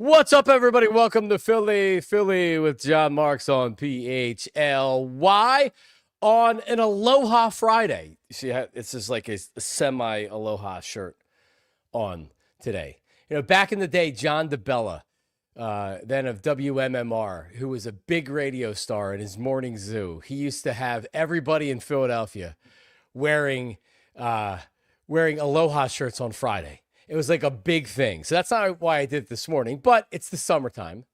What's up, everybody? Welcome to Philly with Jon Marks on PHLY on an Aloha Friday. You see, it's just like a semi-Aloha shirt on today. You know, back in the day, John DeBella, then of WMMR, who was a big radio star in his morning zoo, he used to have everybody in Philadelphia wearing Aloha shirts on Friday. It was like a big thing. So that's not why I did it this morning, but it's the summertime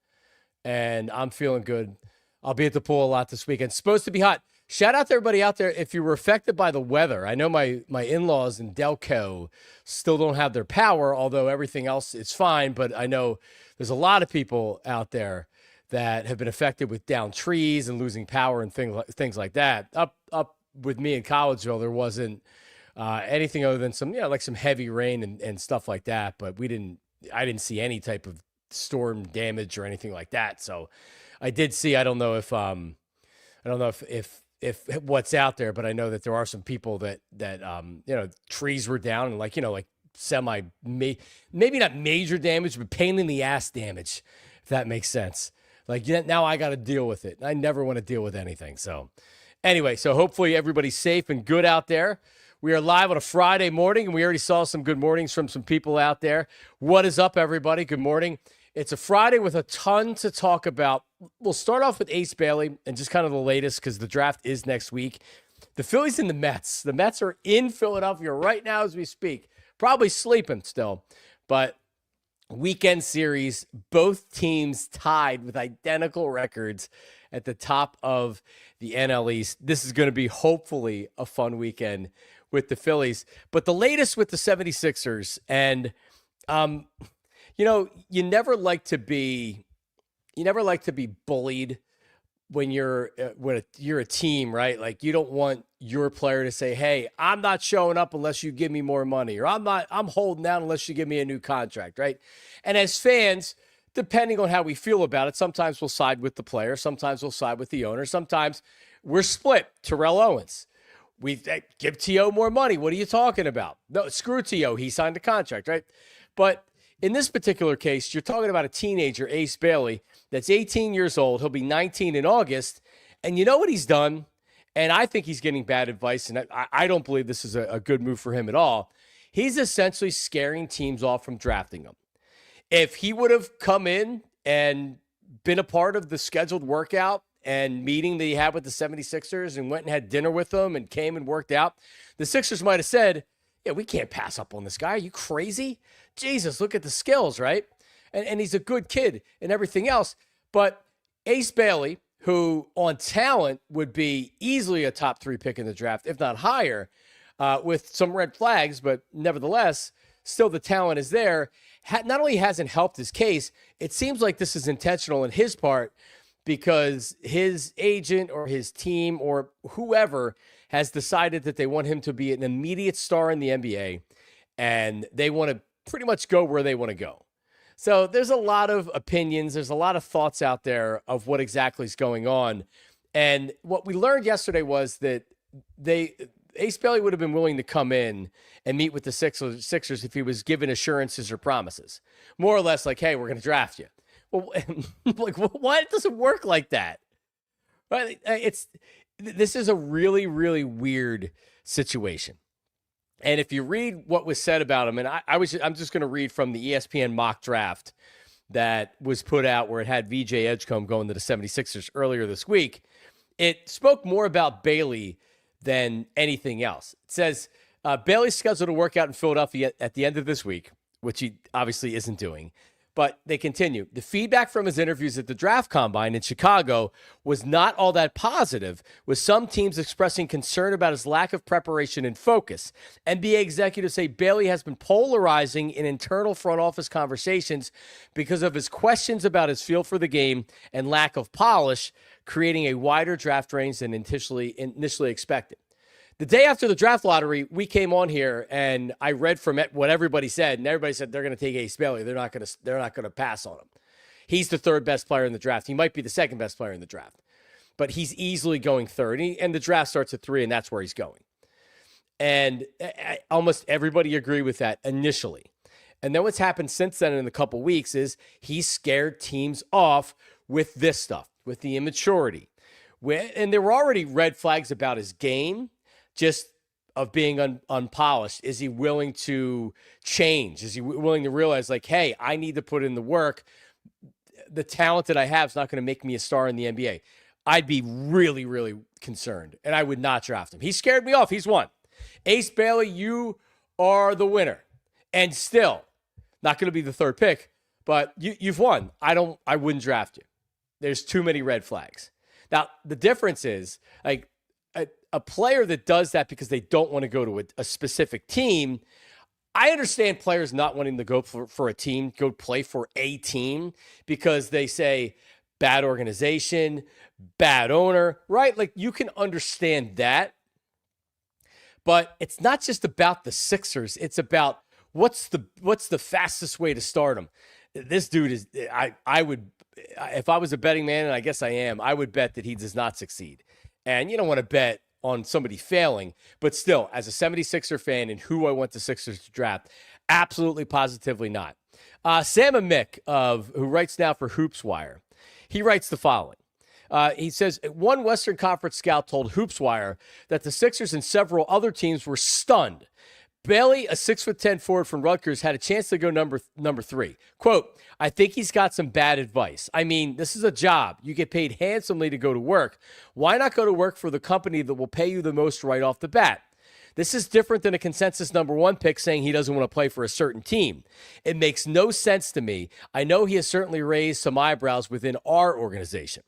and I'm feeling good. I'll be at the pool a lot this weekend. It's supposed to be hot. Shout out to everybody out there. If you were affected by the weather, I know my in-laws in Delco still don't have their power, although everything else is fine. But I know there's a lot of people out there that have been affected with downed trees and losing power and things like that. Up with me in Collegeville, there wasn't anything other than some, like some heavy rain and stuff like that. But I didn't see any type of storm damage or anything like that. So I did see, I don't know if what's out there, but I know that there are some people that trees were down and like maybe not major damage, but pain in the ass damage, if that makes sense. Like now I got to deal with it. I never want to deal with anything. So anyway, so hopefully everybody's safe and good out there. We are live on a Friday morning, and we already saw some good mornings from some people out there. What is up, everybody? Good morning. It's a Friday with a ton to talk about. We'll start off with Ace Bailey and just kind of the latest because the draft is next week. The Phillies and the Mets. The Mets are in Philadelphia right now as we speak. Probably sleeping still, but weekend series, both teams tied with identical records at the top of the NL East. This is going to be hopefully a fun weekend with the Phillies. But the latest with the 76ers, and you never like to be bullied when you're a team, right? Like you don't want your player to say, "Hey, I'm not showing up unless you give me more money," or I'm holding out unless you give me a new contract, right? And as fans, depending on how we feel about it, sometimes we'll side with the player, sometimes we'll side with the owner, sometimes we're split. Terrell Owens, we give T.O. more money. What are you talking about? No, screw T.O. He signed a contract, right? But in this particular case, you're talking about a teenager, Ace Bailey, that's 18 years old. He'll be 19 in August. And you know what he's done? And I think he's getting bad advice, and I don't believe this is a good move for him at all. He's essentially scaring teams off from drafting him. If he would have come in and been a part of the scheduled workout and meeting that he had with the 76ers and went and had dinner with them and came and worked out, the Sixers might have said, "Yeah, we can't pass up on this guy. Are you crazy? Jesus, look at the skills," right? And he's a good kid and everything else. But Ace Bailey, who on talent would be easily a top 3 pick in the draft, if not higher, with some red flags, but nevertheless, still the talent is there, not only hasn't helped his case, it seems like this is intentional on his part because his agent or his team or whoever has decided that they want him to be an immediate star in the NBA, and they want to pretty much go where they want to go. So there's a lot of opinions. There's a lot of thoughts out there of what exactly is going on. And what we learned yesterday was that Ace Bailey would have been willing to come in and meet with the Sixers if he was given assurances or promises. More or less like, "Hey, we're going to draft you." Well, like, why does it work like that? Right? This is a really, really weird situation. And if you read what was said about him, and I'm just going to read from the ESPN mock draft that was put out where it had VJ Edgecombe going to the 76ers earlier this week. It spoke more about Bailey than anything else. It says, Bailey's scheduled to work out in Philadelphia at the end of this week, which he obviously isn't doing. But they continue. The feedback from his interviews at the draft combine in Chicago was not all that positive, with some teams expressing concern about his lack of preparation and focus. NBA executives say Bailey has been polarizing in internal front office conversations because of his questions about his feel for the game and lack of polish, creating a wider draft range than initially expected. The day after the draft lottery, we came on here and I read from it what everybody said, and everybody said they're going to take Ace Bailey. They're not going to pass on him. He's the third best player in the draft. He might be the second best player in the draft, but he's easily going third. And the draft starts at 3, and that's where he's going. And almost everybody agreed with that initially. And then what's happened since then in a couple weeks is he scared teams off with this stuff, with the immaturity. And there were already red flags about his game, just of being unpolished. Is he willing to change? Is he willing to realize, like, hey, I need to put in the work. The talent that I have is not going to make me a star in the NBA. I'd be really, really concerned, and I would not draft him. He scared me off. He's won. Ace Bailey, you are the winner. And still, not going to be the third pick, but you've won. I wouldn't draft you. There's too many red flags. Now, the difference is, like, a player that does that because they don't want to go to a specific team. I understand players not wanting to go for a team, go play for a team because they say bad organization, bad owner, right? Like, you can understand that. But it's not just about the Sixers. It's about what's the fastest way to start them. This dude is, I would, if I was a betting man, and I guess I am, I would bet that he does not succeed. And you don't want to bet on somebody failing, but still, as a 76er fan and who I want the Sixers to draft, absolutely positively not. Sam Amick, who writes now for HoopsWire, he writes the following. He says, one Western Conference scout told HoopsWire that the Sixers and several other teams were stunned. Bailey, a 6'10" forward from Rutgers, had a chance to go number 3. Quote, I think he's got some bad advice. I mean, this is a job. You get paid handsomely to go to work. Why not go to work for the company that will pay you the most right off the bat? This is different than a consensus number 1 pick saying he doesn't want to play for a certain team. It makes no sense to me. I know he has certainly raised some eyebrows within our organization.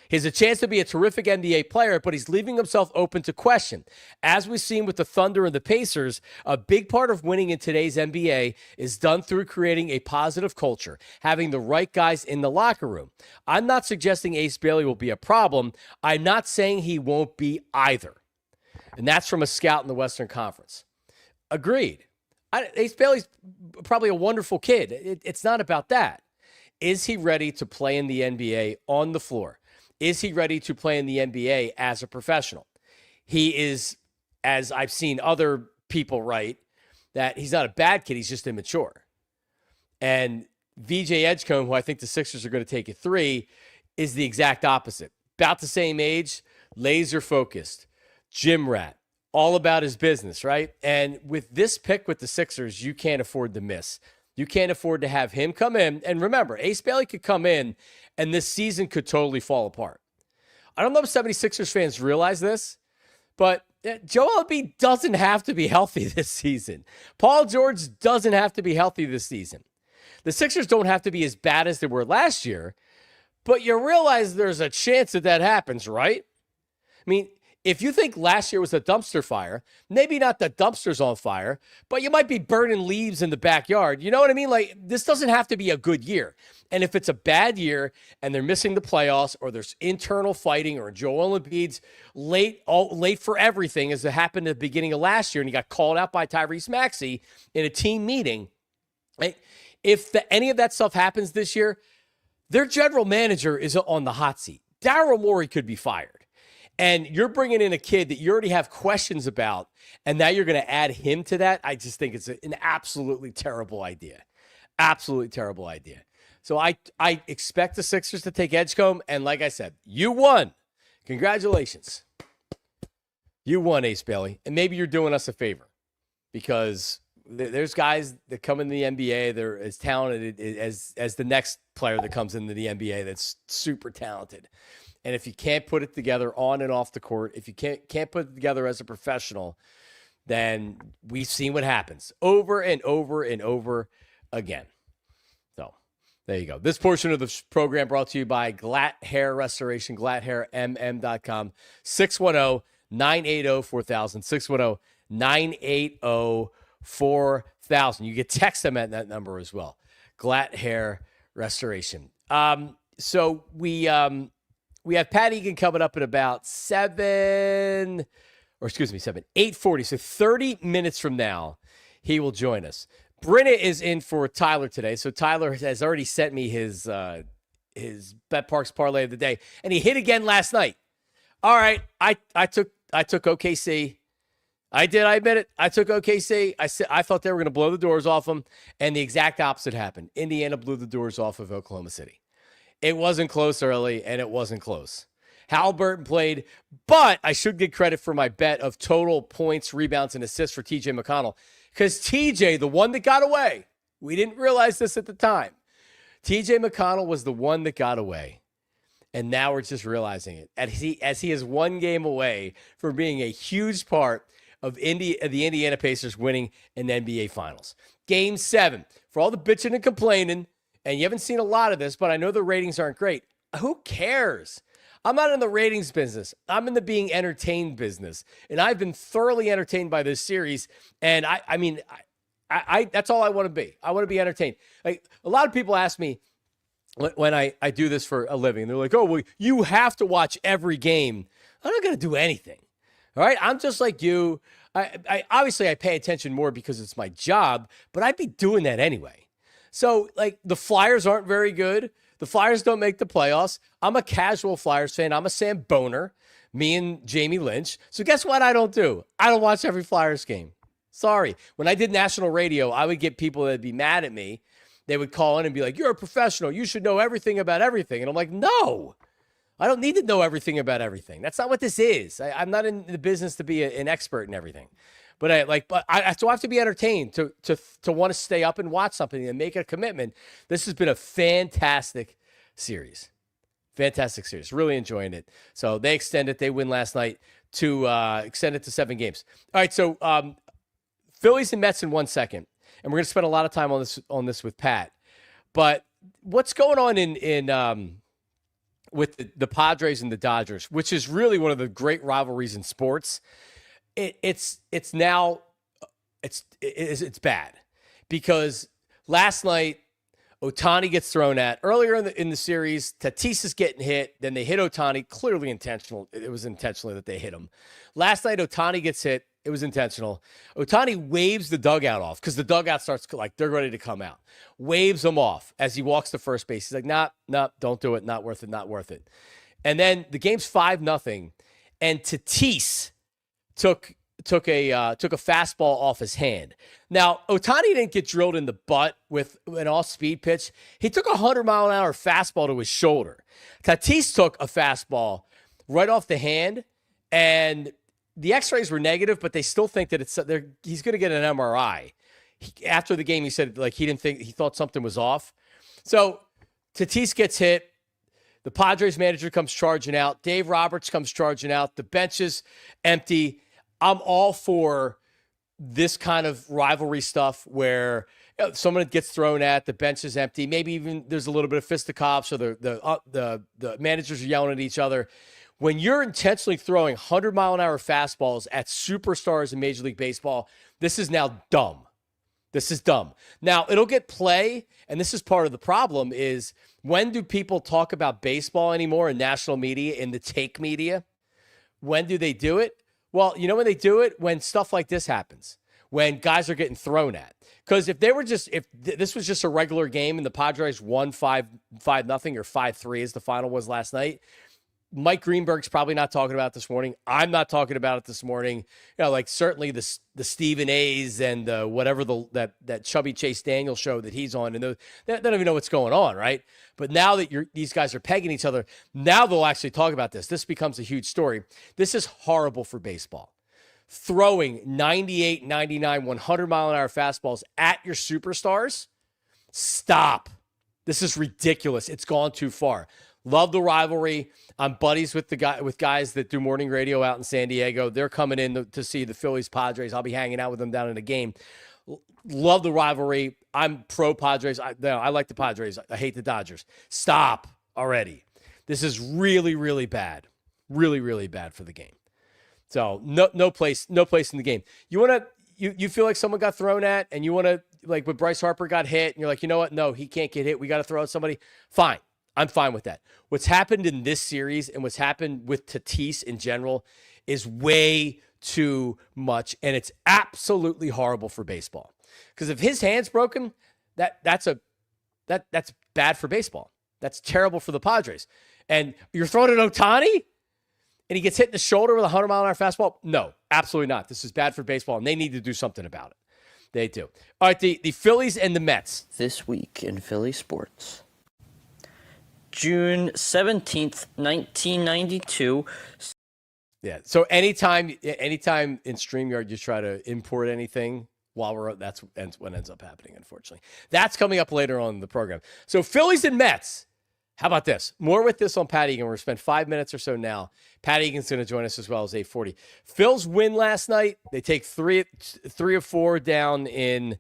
He has a chance to be a terrific NBA player, but he's leaving himself open to question. As we've seen with the Thunder and the Pacers, a big part of winning in today's NBA is done through creating a positive culture, having the right guys in the locker room. I'm not suggesting Ace Bailey will be a problem. I'm not saying he won't be either. And that's from a scout in the Western Conference. Agreed. Ace Bailey's probably a wonderful kid. It's not about that. Is he ready to play in the NBA on the floor? Is he ready to play in the NBA as a professional? He is, as I've seen other people write, that he's not a bad kid. He's just immature. And VJ Edgecombe, who I think the Sixers are going to take at 3, is the exact opposite. About the same age, laser focused, gym rat, all about his business, right? And with this pick with the Sixers, you can't afford to miss. You can't afford to have him come in. And remember, Ace Bailey could come in and this season could totally fall apart. I don't know if 76ers fans realize this, but Joel Embiid doesn't have to be healthy this season. Paul George doesn't have to be healthy this season. The Sixers don't have to be as bad as they were last year, but you realize there's a chance that happens, right? I mean, if you think last year was a dumpster fire, maybe not the dumpster's on fire, but you might be burning leaves in the backyard. You know what I mean? Like, this doesn't have to be a good year. And if it's a bad year and they're missing the playoffs or there's internal fighting or Joel Embiid's late for everything, as it happened at the beginning of last year and he got called out by Tyrese Maxey in a team meeting, right? If any of that stuff happens this year, their general manager is on the hot seat. Daryl Morey could be fired. And you're bringing in a kid that you already have questions about, and now you're going to add him to that. I just think it's an absolutely terrible idea. Absolutely terrible idea. So I expect the Sixers to take Edgecombe, and like I said, you won. Congratulations. You won, Ace Bailey. And maybe you're doing us a favor because there's guys that come in the NBA, they're as talented as the next player that comes into the NBA that's super talented. And if you can't put it together on and off the court, if you can't put it together as a professional, then we've seen what happens over and over and over again. So there you go. This portion of the program brought to you by GLAT Hair Restoration, GLATHairMM.com, 610-980-4000, 610-980-4000. You can text them at that number as well. GLAT Hair Restoration. So we have Pat Egan coming up at about 8:40. So 30 minutes from now, he will join us. Brenna is in for Tyler today. So Tyler has already sent me his PARX parlay of the day, and he hit again last night. All right, I took OKC. I did. I admit it. I took OKC. I thought they were going to blow the doors off them, and the exact opposite happened. Indiana blew the doors off of Oklahoma City. It wasn't close early, and it wasn't close. Halliburton played, but I should get credit for my bet of total points, rebounds, and assists for TJ McConnell, because TJ, the one that got away, we didn't realize this at the time. TJ McConnell was the one that got away. And now we're just realizing it. As he is one game away from being a huge part of the Indiana Pacers winning an NBA Finals. Game 7. For all the bitching and complaining, and you haven't seen a lot of this, but I know the ratings aren't great. Who cares? I'm not in the ratings business. I'm in the being entertained business. And I've been thoroughly entertained by this series. And I mean, that's all I want to be. I want to be entertained. Like, a lot of people ask me, when I do this for a living, they're like, oh, well, you have to watch every game. I'm not going to do anything. All right. I'm just like you. I obviously I pay attention more because it's my job, but I'd be doing that anyway. So, like, the Flyers aren't very good. The Flyers don't make the playoffs. I'm a casual Flyers fan. I'm a Sam Boner, me and Jamie Lynch. So guess what I don't do? I don't watch every Flyers game. Sorry. When I did national radio, I would get people that would be mad at me. They would call in and be like, you're a professional. You should know everything about everything. And I'm like, no, I don't need to know everything about everything. That's not what this is. I'm not in the business to be an expert in everything. But I have to be entertained to want to stay up and watch something and make a commitment. This has been a fantastic series. Fantastic series. Really enjoying it. So they extend it. They win last night to extend it to 7 games. All right, so Phillies and Mets in 1 second. And we're going to spend a lot of time on this with Pat. But what's going on in with the Padres and the Dodgers, which is really one of the great rivalries in sports? It's bad, because last night Ohtani gets thrown at. Earlier in the series, Tatis is getting hit. Then they hit Ohtani. Clearly intentional. It was intentionally that they hit him. Last night, Ohtani gets hit. It was intentional. Ohtani waves the dugout off because the dugout starts like they're ready to come out. Waves him off as he walks to first base. He's like, nah, don't do it. Not worth it. Not worth it. And then the game's 5-0, and Tatis took a fastball off his hand. Now, Ohtani didn't get drilled in the butt with an off-speed pitch. He took a 100-mile-an-hour fastball to his shoulder. Tatis took a fastball right off the hand, and the x-rays were negative, but they still think that he's going to get an MRI. After the game, he said he thought something was off. So Tatis gets hit. The Padres manager comes charging out. Dave Roberts comes charging out. The bench is empty. I'm all for this kind of rivalry stuff where someone gets thrown at, the bench is empty. Maybe even there's a little bit of fisticuffs, or the managers are yelling at each other. When you're intentionally throwing 100-mile-an-hour fastballs at superstars in Major League Baseball, this is now dumb. This is dumb. Now, it'll get play, and this is part of the problem, is when do people talk about baseball anymore in national media, in the take media? When do they do it? Well, you know when they do it? When stuff like this happens, when guys are getting thrown at. Because if this was just a regular game and the Padres won 5-0 or 5-3 as the final was last night, Mike Greenberg's probably not talking about it this morning. I'm not talking about it this morning. Like certainly the Stephen A's and whatever that Chubby Chase Daniel show that he's on, and they don't even know what's going on, right? But now that these guys are pegging each other, now they'll actually talk about this. This becomes a huge story. This is horrible for baseball. Throwing 98, 99, 100-mile-an-hour fastballs at your superstars, stop. This is ridiculous. It's gone too far. Love the rivalry. I'm buddies with guys that do morning radio out in San Diego. They're coming in to see the Phillies Padres. I'll be hanging out with them down in the game. Love the rivalry. I'm pro Padres. I like the Padres. I hate the Dodgers. Stop already. This is really, really bad. Really, really bad for the game. So no place in the game. You feel like someone got thrown at, and you want to, like when Bryce Harper got hit, and you're like, you know what? No, he can't get hit. We got to throw at somebody. Fine. I'm fine with that. What's happened in this series and what's happened with Tatis in general is way too much, and it's absolutely horrible for baseball. Because if his hand's broken, that's bad for baseball. That's terrible for the Padres. And you're throwing at Ohtani? and he gets hit in the shoulder with a 100-mile-an-hour fastball? No, absolutely not. This is bad for baseball, and they need to do something about it. They do. All right, the Phillies and the Mets. This week in Philly sports. June 17th, 1992. Yeah, so anytime in StreamYard you try to import anything while that's what ends up happening, unfortunately. That's coming up later on in the program. So Phillies and Mets. How about this? More with this on Pat Egan. We're going to spend 5 minutes or so now. Pat Egan's going to join us as well as 8:40. Phils win last night. They take three of four down in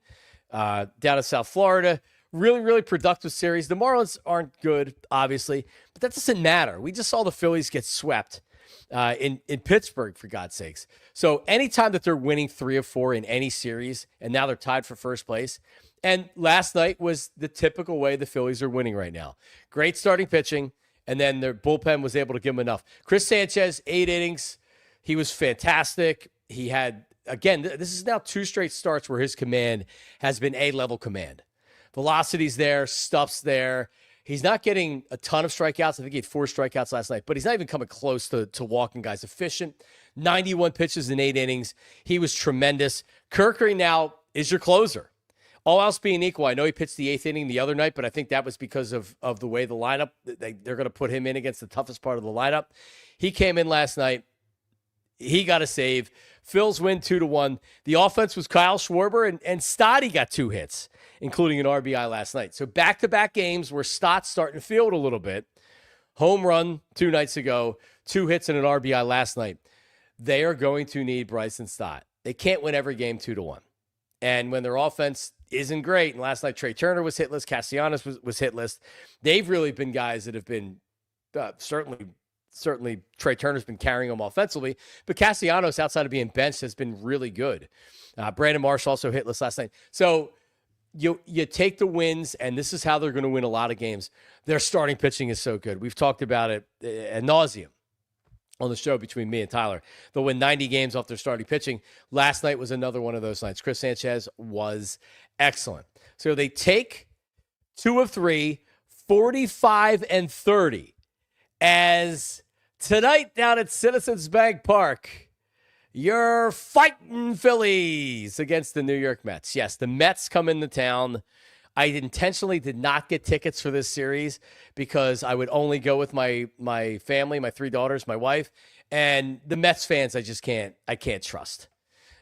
South Florida. Really, really productive series. The Marlins aren't good, obviously, but that doesn't matter. We just saw the Phillies get swept in Pittsburgh, for God's sakes. So anytime that they're winning 3 of 4 in any series, and now they're tied for first place, and last night was the typical way the Phillies are winning right now. Great starting pitching, and then their bullpen was able to give them enough. Chris Sanchez, 8 innings. He was fantastic. He had, again, this is now 2 straight starts where his command has been A-level command. Velocity's there, stuff's there. He's not getting a ton of strikeouts. I think he had 4 strikeouts last night, but he's not even coming close to walking guys. Efficient, 91 pitches in 8 innings. He was tremendous. Kerkery now is your closer. All else being equal, I know he pitched the 8th inning the other night, but I think that was because of the way the lineup, they're going to put him in against the toughest part of the lineup. He came in last night. He got a save. Phils win 2-1. The offense was Kyle Schwarber, and Stotty got 2 hits, including an RBI last night. So back-to-back games where Stott's starting to field a little bit. Home run 2 nights ago, 2 hits and an RBI last night. They are going to need Bryson Stott. They can't win every game 2-1. And when their offense isn't great, and last night Trey Turner was hitless, Castellanos was hitless, they've really been guys that have been certainly Trey Turner's been carrying them offensively, but Castellanos, outside of being benched, has been really good. Brandon Marsh also hitless last night. So you take the wins, and this is how they're going to win a lot of games. Their starting pitching is so good. We've talked about it ad nauseum on the show between me and Tyler. They'll win 90 games off their starting pitching. Last night was another one of those nights. Chris Sanchez was excellent. So they take 2 of 3, 45-30, as tonight down at Citizens Bank Park, you're fighting Phillies against the New York Mets. Yes, the Mets come into town. I intentionally did not get tickets for this series because I would only go with my family, my 3 daughters, my wife, and the Mets fans I can't trust.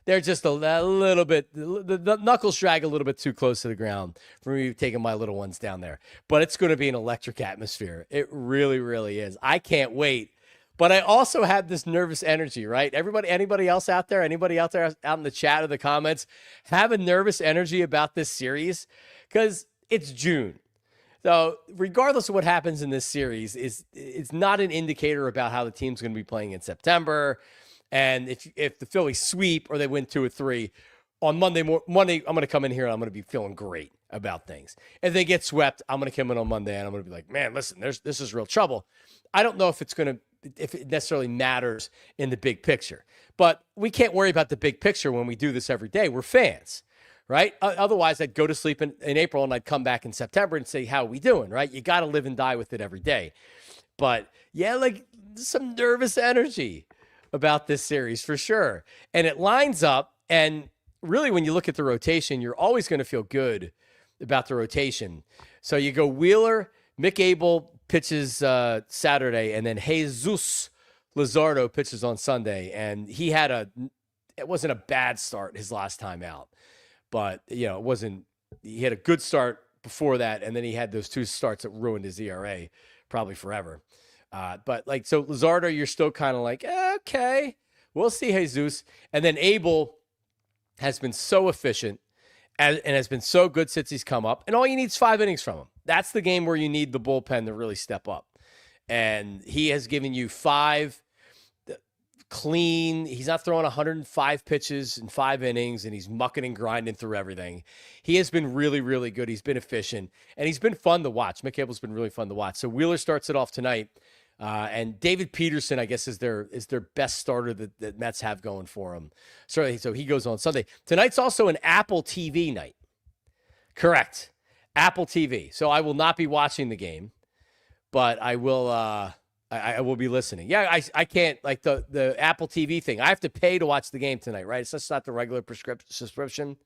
They're just a little bit, the knuckles drag a little bit too close to the ground for me taking my little ones down there. But it's going to be an electric atmosphere. It really, really is. I can't wait. But I also have this nervous energy, right? Anybody else out there out in the chat or the comments have a nervous energy about this series? Because it's June. So regardless of what happens in this series, it's not an indicator about how the team's going to be playing in September. And if the Phillies sweep or they win 2 or 3, on Monday, I'm going to come in here and I'm going to be feeling great about things. If they get swept, I'm going to come in on Monday and I'm going to be like, man, listen, this is real trouble. I don't know if it necessarily matters in the big picture. But we can't worry about the big picture when we do this every day. We're fans, right? Otherwise, I'd go to sleep in April and I'd come back in September and say, how are we doing, right? You got to live and die with it every day. But yeah, like some nervous energy about this series for sure. And it lines up, and really when you look at the rotation, you're always going to feel good about the rotation. So you go Wheeler, Mick Abel pitches Saturday, and then Jesus Luzardo pitches on Sunday. And it wasn't a bad start his last time out, but he had a good start before that. And then he had those 2 starts that ruined his ERA probably forever. But so Luzardo, you're still kind of like, okay, we'll see Jesus. And then Abel has been so efficient and has been so good since he's come up. And all you need is 5 innings from him. That's the game where you need the bullpen to really step up. And he has given you 5 clean. He's not throwing 105 pitches in 5 innings, and he's mucking and grinding through everything. He has been really, really good. He's been efficient, and he's been fun to watch. Mick Abel's been really fun to watch. So Wheeler starts it off tonight. And David Peterson, I guess, is their best starter that Mets have going for them. So he goes on Sunday. Tonight's also an Apple TV night. Correct. Apple TV. So I will not be watching the game, but I will I will be listening. Yeah, I can't, like the Apple TV thing. I have to pay to watch the game tonight, right? It's just not the regular subscription.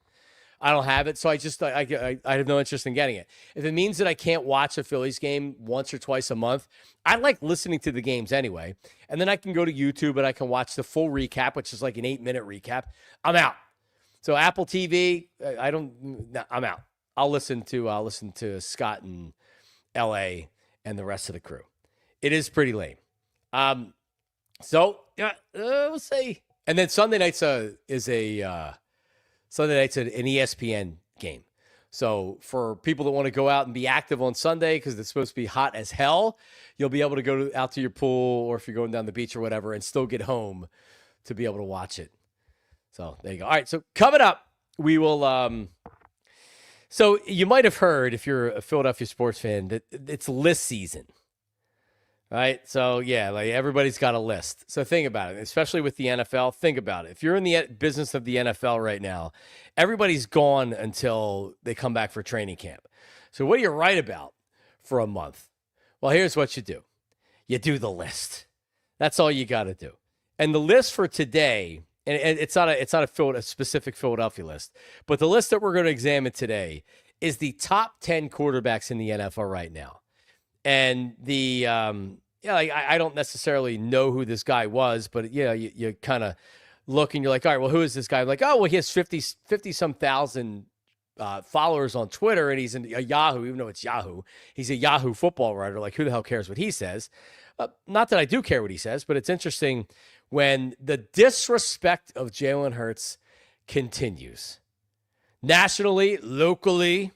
I don't have it, so I have no interest in getting it. If it means that I can't watch a Phillies game once or twice a month, I like listening to the games anyway. And then I can go to YouTube and I can watch the full recap, which is like an 8-minute recap. I'm out. So Apple TV, I'm out. I'll listen to Scott in LA and the rest of the crew. It is pretty lame. So yeah, we'll see. And then Sunday night's an ESPN game. So for people that want to go out and be active on Sunday, because it's supposed to be hot as hell, you'll be able to go out to your pool, or if you're going down the beach or whatever, and still get home to be able to watch it. So there you go. All right. So coming up, we will. So you might have heard, if you're a Philadelphia sports fan, that it's list season. Right. So, yeah, like everybody's got a list. So think about it, especially with the NFL. Think about it. If you're in the business of the NFL right now, everybody's gone until they come back for training camp. So what do you write about for a month? Well, here's what you do. You do the list. That's all you got to do. And the list for today, and it's not a specific Philadelphia list, but the list that we're going to examine today is the top 10 quarterbacks in the NFL right now. And I don't necessarily know who this guy was, but you kind of look and you're like, all right, well, who is this guy? I'm like, oh, well, he has 50 some thousand followers on Twitter, and he's in a Yahoo, even though it's Yahoo. He's a Yahoo football writer. Like, who the hell cares what he says? Not that I do care what he says, but it's interesting when the disrespect of Jalen Hurts continues. Nationally, locally,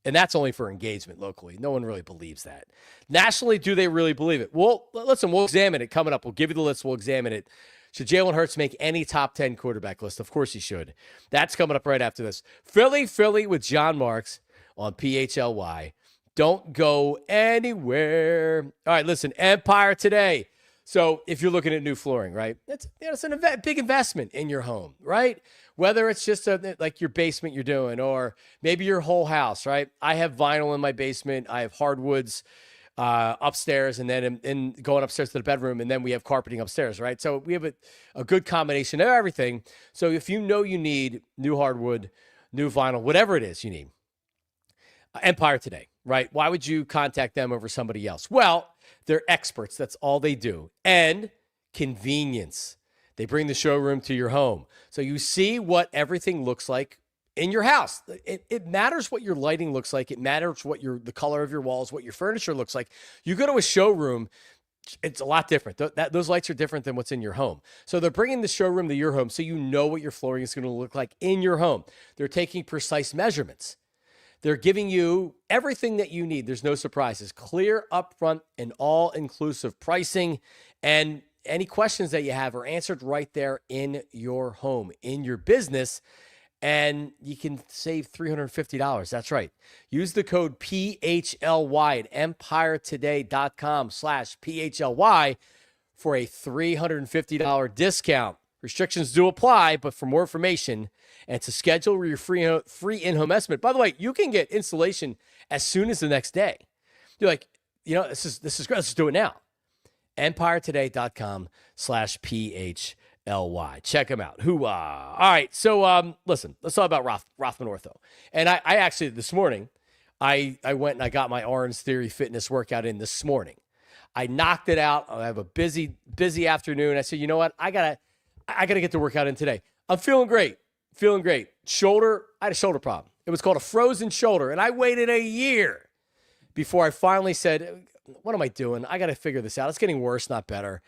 and that's only for engagement locally. No one really believes that. Nationally, do they really believe it? Well, listen, we'll examine it coming up. We'll give you the list. We'll examine it. Should Jalen Hurts make any top 10 quarterback list? Of course he should. That's coming up right after this. Philly with Jon Marks on PHLY. Don't go anywhere. All right, listen, Empire today. So if you're looking at new flooring, right, it's a big investment in your home, right? Whether it's just like your basement you're doing, or maybe your whole house, right? I have vinyl in my basement. I have hardwoods upstairs, and then in going upstairs to the bedroom, and then we have carpeting upstairs, right? So we have a good combination of everything. So if you know you need new hardwood, new vinyl, whatever it is you need, Empire today, right? Why would you contact them over somebody else? Well, they're experts. That's all they do. And convenience. They bring the showroom to your home. So you see what everything looks like in your house. It matters what your lighting looks like. It matters what the color of your walls, what your furniture looks like. You go to a showroom, it's a lot different. Those lights are different than what's in your home. So they're bringing the showroom to your home so you know what your flooring is going to look like in your home. They're taking precise measurements. They're giving you everything that you need. There's no surprises. Clear, upfront, and all-inclusive pricing. And any questions that you have are answered right there in your home, in your business. And you can save $350. That's right. Use the code PHLY at empiretoday.com/PHLY for a $350 discount. Restrictions do apply, but for more information and to schedule your free in-home estimate. By the way, you can get installation as soon as the next day. You're like, this is great. Let's do it now. empiretoday.com/PHLY. Check them out. All right. So, listen, let's talk about Rothman Ortho. And I actually, this morning, I went and I got my Orange Theory fitness workout in this morning. I knocked it out. I have a busy afternoon. I said, you know what? I gotta get the workout in today. I'm feeling great. Shoulder, I had a shoulder problem. It was called a frozen shoulder, and I waited a year before I finally said, what am I doing? I got to figure this out. It's getting worse, not better.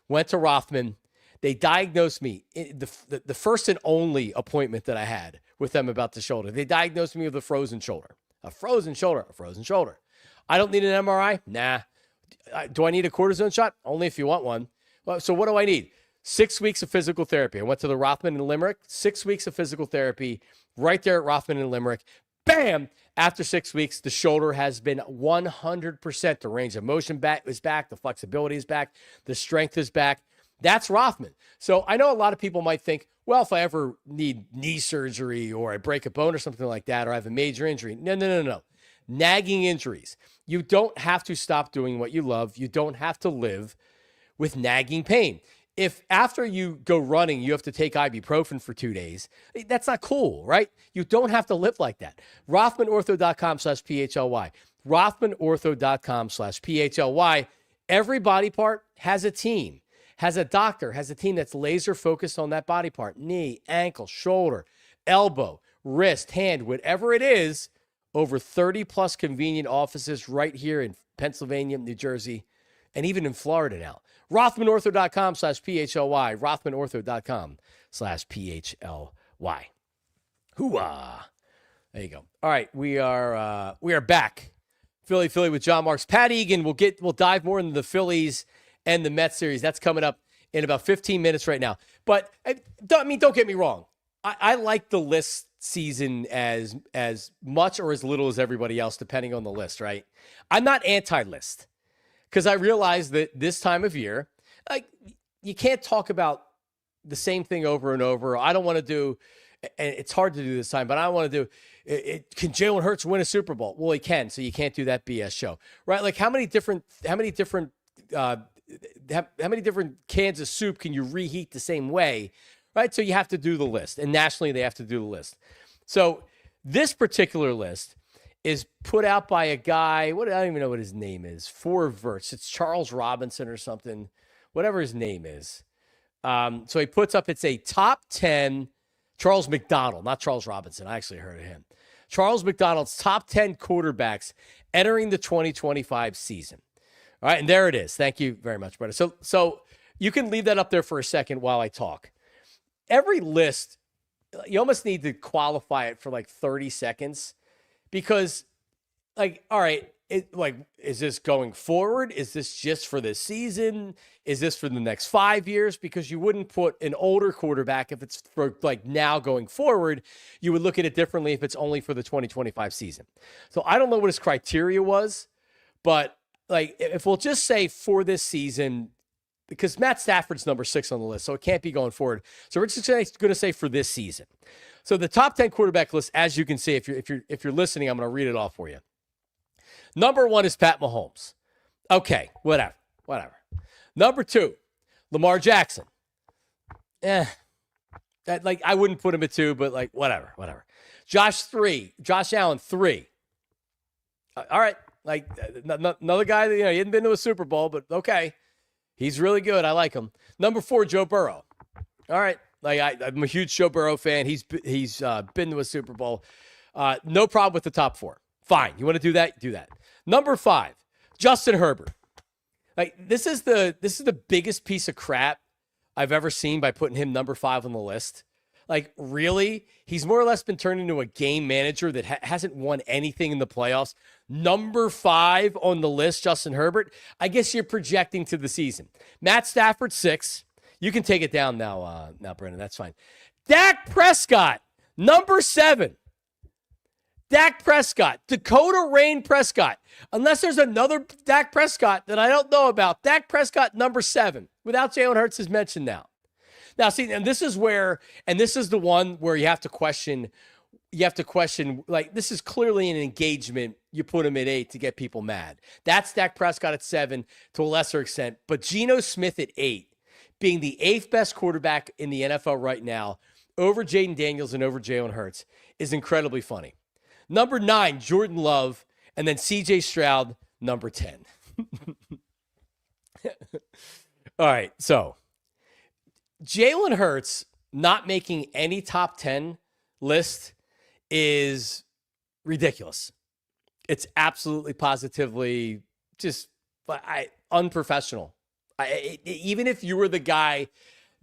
Went to Rothman. They diagnosed me. The first and only appointment that I had with them about the shoulder. They diagnosed me with a frozen shoulder. A frozen shoulder. I don't need an MRI? Nah. Do I need a cortisone shot? Only if you want one. Well, so what do I need? 6 weeks of physical therapy. I went to the Rothman in Limerick. 6 weeks of physical therapy right there at Rothman in Limerick. Bam! After 6 weeks, the shoulder has been 100%. The range of motion is back. The flexibility is back. The strength is back. That's Rothman. So I know a lot of people might think, well, if I ever need knee surgery or I break a bone or something like that, or I have a major injury. No. Nagging injuries. You don't have to stop doing what you love. You don't have to live with nagging pain. If after you go running, you have to take ibuprofen for 2 days, that's not cool, right? You don't have to live like that. RothmanOrtho.com/PHLY. RothmanOrtho.com/PHLY. Every body part has a team, has a doctor, has a team that's laser focused on that body part. Knee, ankle, shoulder, elbow, wrist, hand, whatever it is, over 30 plus convenient offices right here in Pennsylvania, New Jersey, and even in Florida now. RothmanOrtho.com/PHLY. RothmanOrtho.com/PHLY. Hooah. There you go. All right, we are back. Philly with Jon Marks. Pat Egan, we'll dive more into the Phillies and the Mets series. That's coming up in about 15 minutes right now. But don't get me wrong. I like the list season as much or as little as everybody else, depending on the list, right? I'm not anti-list because I realize that this time of year, like, you can't talk about the same thing over and over. I don't want to do, and it's hard to do this time, but I want to do can Jalen Hurts win a Super Bowl? Well, he can, so you can't do that BS show, right? Like, how many different cans of soup can you reheat the same way, right? So you have to do the list, and nationally they have to do the list. So this particular list is put out by a guy, I don't even know what his name is, for Verts. It's Charles Robinson or something, whatever his name is. So he puts up, it's a top 10, Charles McDonald, not Charles Robinson. I actually heard of him. Charles McDonald's top 10 quarterbacks entering the 2025 season. All right, and there it is. Thank you very much, brother. So you can leave that up there for a second while I talk. Every list, you almost need to qualify it for like 30 seconds because, like, all right, is this going forward? Is this just for this season? Is this for the next 5 years? Because you wouldn't put an older quarterback if it's for like now going forward. You would look at it differently if it's only for the 2025 season. So I don't know what his criteria was, but like if we'll just say for this season, because Matt Stafford's number 6 on the list, so it can't be going forward. So we're just going to say for this season. So the top 10 quarterback list, as you can see, if you're listening, I'm going to read it off for you. Number 1 is Pat Mahomes. Okay, whatever. Number 2, Lamar Jackson. I wouldn't put him at 2, but like whatever. Josh Allen 3. All right, like another guy that he hadn't been to a Super Bowl, but okay, he's really good. I like him. Number 4, Joe Burrow. All right, like I'm a huge Joe Burrow fan. He's been to a Super Bowl. No problem with the top 4. Fine, you want to do that? Do that. Number 5, Justin Herbert. Like this is the biggest piece of crap I've ever seen by putting him number 5 on the list. Like, really? He's more or less been turned into a game manager that hasn't won anything in the playoffs. Number 5 on the list, Justin Herbert. I guess you're projecting to the season. Matt Stafford 6. You can take it down now, Brendan. That's fine. Dak Prescott, number 7. Dak Prescott, Dakota Rain Prescott. Unless there's another Dak Prescott that I don't know about. Dak Prescott, number 7. Without Jalen Hurts is mentioned now. Now, see, and this is the one where you have to question, like, this is clearly an engagement. You put him at 8 to get people mad. That's Dak Prescott at 7 to a lesser extent. But Geno Smith at 8, being the 8th best quarterback in the NFL right now, over Jaden Daniels and over Jalen Hurts, is incredibly funny. Number 9, Jordan Love, and then CJ Stroud, number 10. All right, so Jalen Hurts not making any top 10 list is ridiculous. It's absolutely positively just unprofessional. Even if you were the guy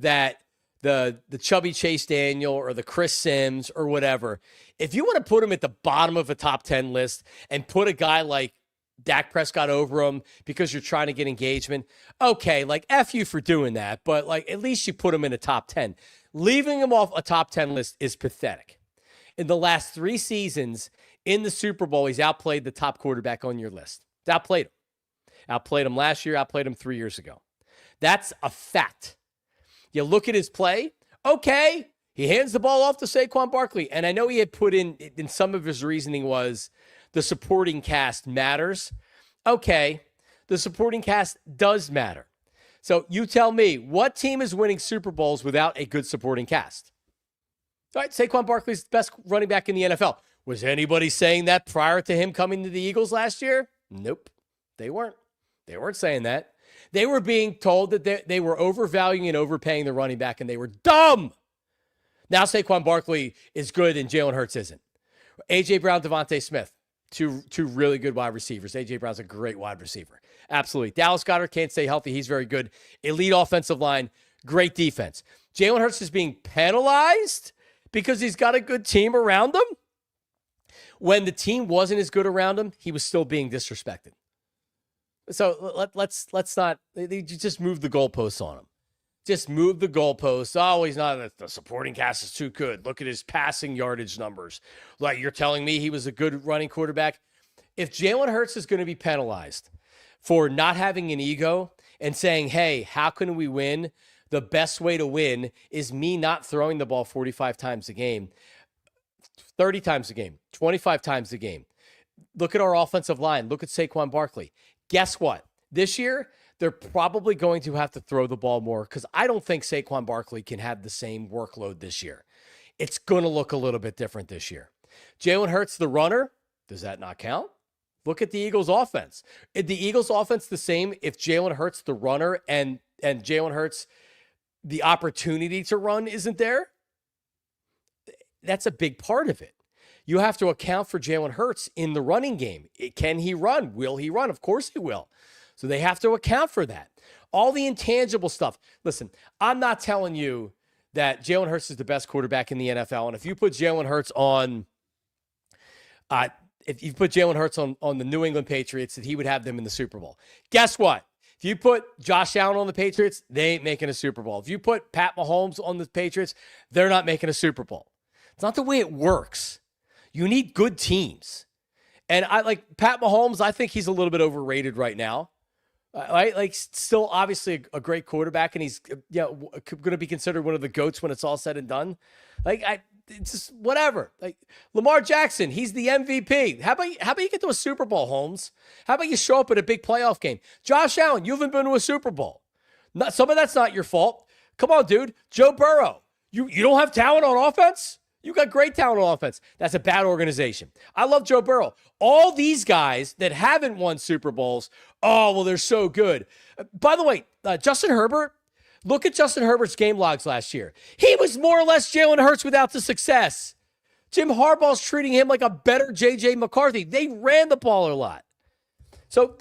that the Chubby Chase Daniel or the Chris Sims or whatever, if you want to put him at the bottom of a top 10 list and put a guy like Dak Prescott over him because you're trying to get engagement, okay, like F you for doing that, but like at least you put him in a top 10. Leaving him off a top 10 list is pathetic. In the last 3 seasons in the Super Bowl, he's outplayed the top quarterback on your list. He's outplayed him. Outplayed him last year, outplayed him 3 years ago. That's a fact. You look at his play, okay, he hands the ball off to Saquon Barkley. And I know he had put in some of his reasoning was the supporting cast matters. Okay, the supporting cast does matter. So you tell me, what team is winning Super Bowls without a good supporting cast? All right, Saquon Barkley's the best running back in the NFL. Was anybody saying that prior to him coming to the Eagles last year? Nope, they weren't. They weren't saying that. They were being told that they were overvaluing and overpaying the running back, and they were dumb. Now Saquon Barkley is good and Jalen Hurts isn't. A.J. Brown, Devontae Smith, two really good wide receivers. A.J. Brown's a great wide receiver. Absolutely. Dallas Goedert can't stay healthy. He's very good. Elite offensive line, great defense. Jalen Hurts is being penalized because he's got a good team around him. When the team wasn't as good around him, he was still being disrespected. So let's not just move the goalposts on him. Just move the goalposts. Oh, he's not. The supporting cast is too good. Look at his passing yardage numbers. Like, you're telling me he was a good running quarterback? If Jalen Hurts is going to be penalized for not having an ego and saying, hey, how can we win? The best way to win is me not throwing the ball 45 times a game, 30 times a game, 25 times a game. Look at our offensive line. Look at Saquon Barkley. Guess what? This year, they're probably going to have to throw the ball more because I don't think Saquon Barkley can have the same workload this year. It's going to look a little bit different this year. Jalen Hurts, the runner, does that not count? Look at the Eagles' offense. Is the Eagles' offense the same if Jalen Hurts, the runner, and Jalen Hurts, the opportunity to run isn't there? That's a big part of it. You have to account for Jalen Hurts in the running game. Can he run? Will he run? Of course he will. So they have to account for that. All the intangible stuff. Listen, I'm not telling you that Jalen Hurts is the best quarterback in the NFL. And if you put Jalen Hurts on, on the New England Patriots, that he would have them in the Super Bowl. Guess what? If you put Josh Allen on the Patriots, they ain't making a Super Bowl. If you put Pat Mahomes on the Patriots, they're not making a Super Bowl. It's not the way it works. You need good teams. And I like Pat Mahomes. I think he's a little bit overrated right now. Right? Like, still obviously a great quarterback, and he's going to be considered one of the GOATs when it's all said and done. Like, it's just whatever. Like Lamar Jackson, he's the MVP. How about you get to a Super Bowl, Holmes? How about you show up at a big playoff game? Josh Allen, you haven't been to a Super Bowl. Some of that's not your fault. Come on, dude. Joe Burrow, you don't have talent on offense? You got great talent on offense. That's a bad organization. I love Joe Burrow. All these guys that haven't won Super Bowls, oh, well, they're so good. By the way, Justin Herbert, look at Justin Herbert's game logs last year. He was more or less Jalen Hurts without the success. Jim Harbaugh's treating him like a better J.J. McCarthy. They ran the ball a lot. So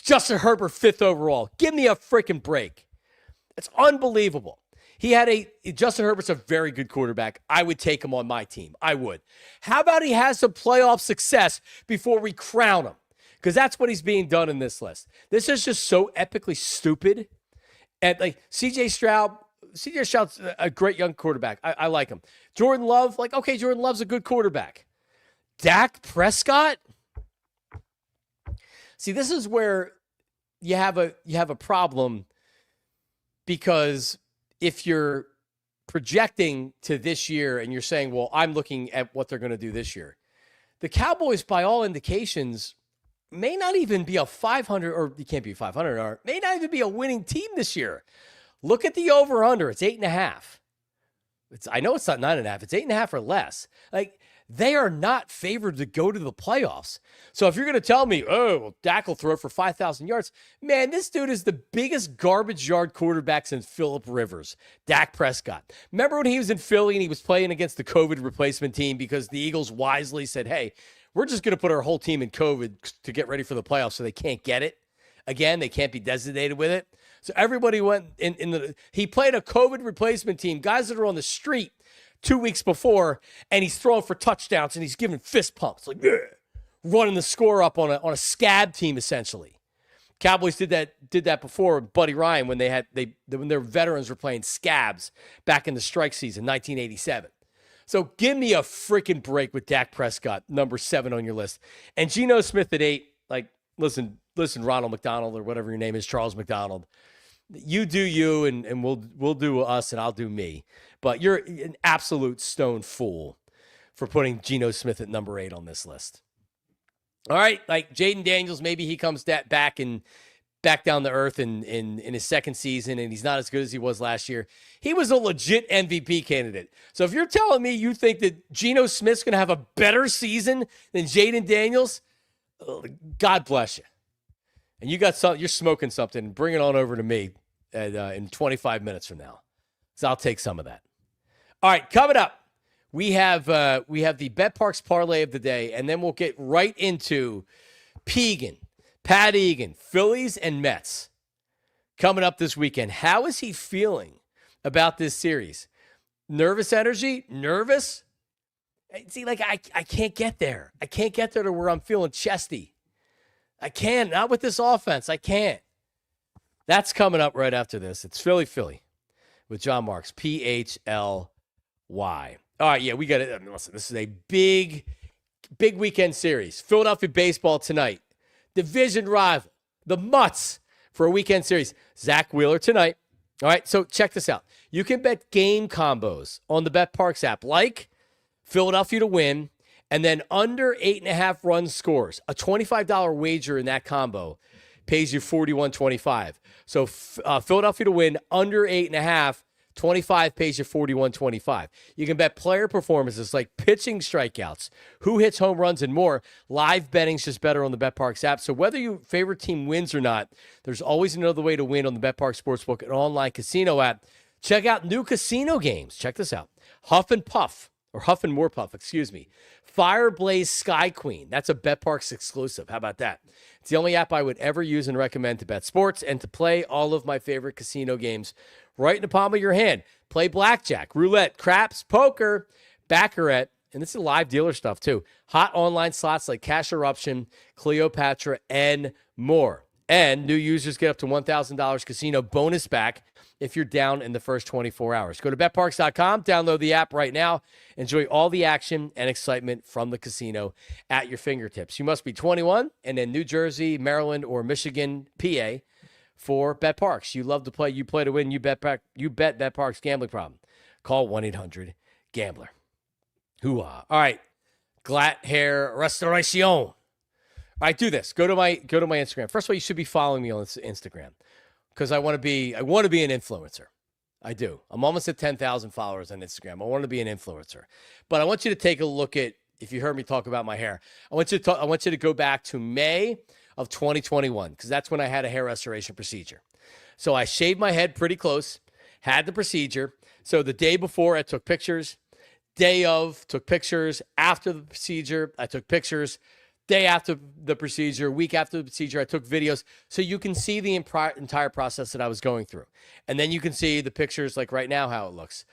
Justin Herbert, 5th overall. Give me a freaking break. It's unbelievable. Justin Herbert's a very good quarterback. I would take him on my team. I would. How about he has some playoff success before we crown him? Because that's what he's being done in this list. This is just so epically stupid. And like CJ Stroud's a great young quarterback. I like him. Jordan Love, okay, Jordan Love's a good quarterback. Dak Prescott? See, this is where you have a problem, because if you're projecting to this year and you're saying, well, I'm looking at what they're going to do this year, the Cowboys, by all indications, may not even be a 500, or you can't be 500, or may not even be a winning team this year. Look at the over-under. It's 8.5. I know it's not 9.5. It's 8.5 or less. Like, they are not favored to go to the playoffs. So if you're going to tell me, oh, well, Dak will throw for 5,000 yards, man, this dude is the biggest garbage yard quarterback since Phillip Rivers, Dak Prescott. Remember when he was in Philly and he was playing against the COVID replacement team because the Eagles wisely said, hey, we're just going to put our whole team in COVID to get ready for the playoffs so they can't get it. Again, they can't be designated with it. So everybody went he played a COVID replacement team, guys that are on the street 2 weeks before, and he's throwing for touchdowns and he's giving fist pumps, like, yeah, running the score up on a scab team, essentially. Cowboys did that before Buddy Ryan when when their veterans were playing scabs back in the strike season, 1987. So give me a freaking break with Dak Prescott, number 7 on your list. And Geno Smith at 8, like, listen, Ronald McDonald, or whatever your name is, Charles McDonald. You do you, and we'll do us, and I'll do me. But you're an absolute stone fool for putting Geno Smith at number 8 on this list. All right, like Jaden Daniels, maybe he comes back and back down to earth in his second season, and he's not as good as he was last year. He was a legit MVP candidate. So if you're telling me you think that Geno Smith's going to have a better season than Jaden Daniels, God bless you. And you're smoking something. Bring it on over to me in 25 minutes from now. So I'll take some of that. All right, coming up, we have the PARX parlay of the day, and then we'll get right into Pat Egan, Phillies and Mets coming up this weekend. How is he feeling about this series? Nervous energy? Nervous? See, like I can't get there. I can't get there to where I'm feeling chesty. I can't. Not with this offense. I can't. That's coming up right after this. It's Philly with Jon Marks, PHLY. All right, yeah, we got it. Listen, this is a big weekend series. Philadelphia baseball tonight. Division rival, the Mutts, for a weekend series. Zach Wheeler tonight. All right, so check this out. You can bet game combos on the PARX app, like Philadelphia to win, and then under 8.5 run scores. A $25 wager in that combo pays you $41.25. So Philadelphia to win under 8.5, 25 pays you $41.25. You can bet player performances like pitching strikeouts, who hits home runs, and more. Live betting's just better on the PARX app. So whether your favorite team wins or not, there's always another way to win on the PARX Sportsbook, an online casino app. Check out new casino games. Check this out. Huff and More Puff, excuse me. Fireblaze Sky Queen. That's a PARX exclusive. How about that? It's the only app I would ever use and recommend to bet sports and to play all of my favorite casino games right in the palm of your hand. Play blackjack, roulette, craps, poker, baccarat, and this is live dealer stuff too. Hot online slots like Cash Eruption, Cleopatra, and more. And new users get up to $1,000 casino bonus back if you're down in the first 24 hours. Go to betparx.com, download the app right now. Enjoy all the action and excitement from the casino at your fingertips. You must be 21 and in New Jersey, Maryland, or Michigan, PA for PARX. You love to play, you play to win, you bet PARX gambling problem. Call 1-800-GAMBLER. Hoo-ah. All right, GLAT HAIR Restoration. All right, do this. Go to my Instagram. First of all, you should be following me on Instagram because I want to be an influencer. I do. I'm almost at 10,000 followers on Instagram. I want to be an influencer. But I want you to take a look at, if you heard me talk about my hair, I want you to go back to May of 2021 because that's when I had a hair restoration procedure. So I shaved my head pretty close, had the procedure. So the day before I took pictures, day of took pictures, after the procedure I took pictures, day after the procedure, week after the procedure, I took videos so you can see the entire process that I was going through. And then you can see the pictures like right now, how it looks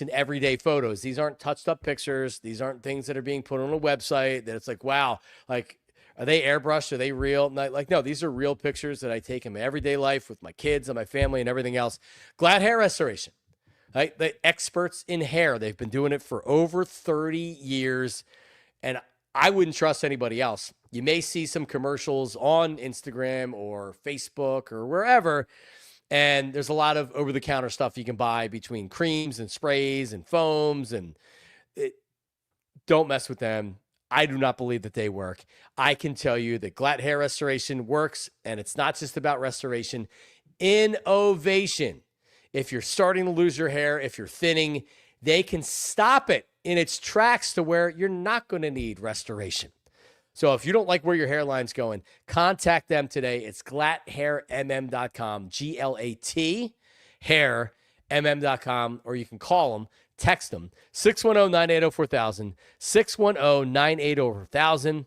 in everyday photos. These aren't touched up pictures. These aren't things that are being put on a website that it's like, wow, like, are they airbrushed? Are they real? Like, no, these are real pictures that I take in my everyday life with my kids and my family and everything else. GLAT Hair Restoration, right? The experts in hair. They've been doing it for over 30 years. And I wouldn't trust anybody else. You may see some commercials on Instagram or Facebook or wherever, and there's a lot of over-the-counter stuff you can buy between creams and sprays and foams, and don't mess with them. I do not believe that they work. I can tell you that GLAT Hair Restoration works, and it's not just about restoration. Innovation. If you're starting to lose your hair, if you're thinning, they can stop it in its tracks to where you're not going to need restoration. So if you don't like where your hairline's going, contact them today. It's glathairmm.com, G-L-A-T, hairmm.com, or you can call them, text them, 610-980-4000, 610-980-4000,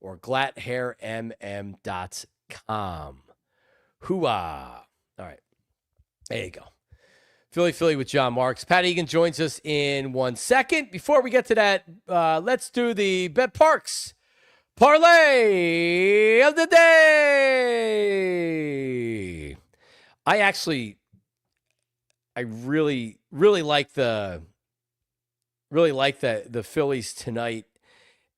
or glathairmm.com. Hoo-ah. All right. There you go. Philly with Jon Marks. Pat Egan joins us in 1 second. Before we get to that, let's do the PARX parlay of the day. I really like the Phillies tonight,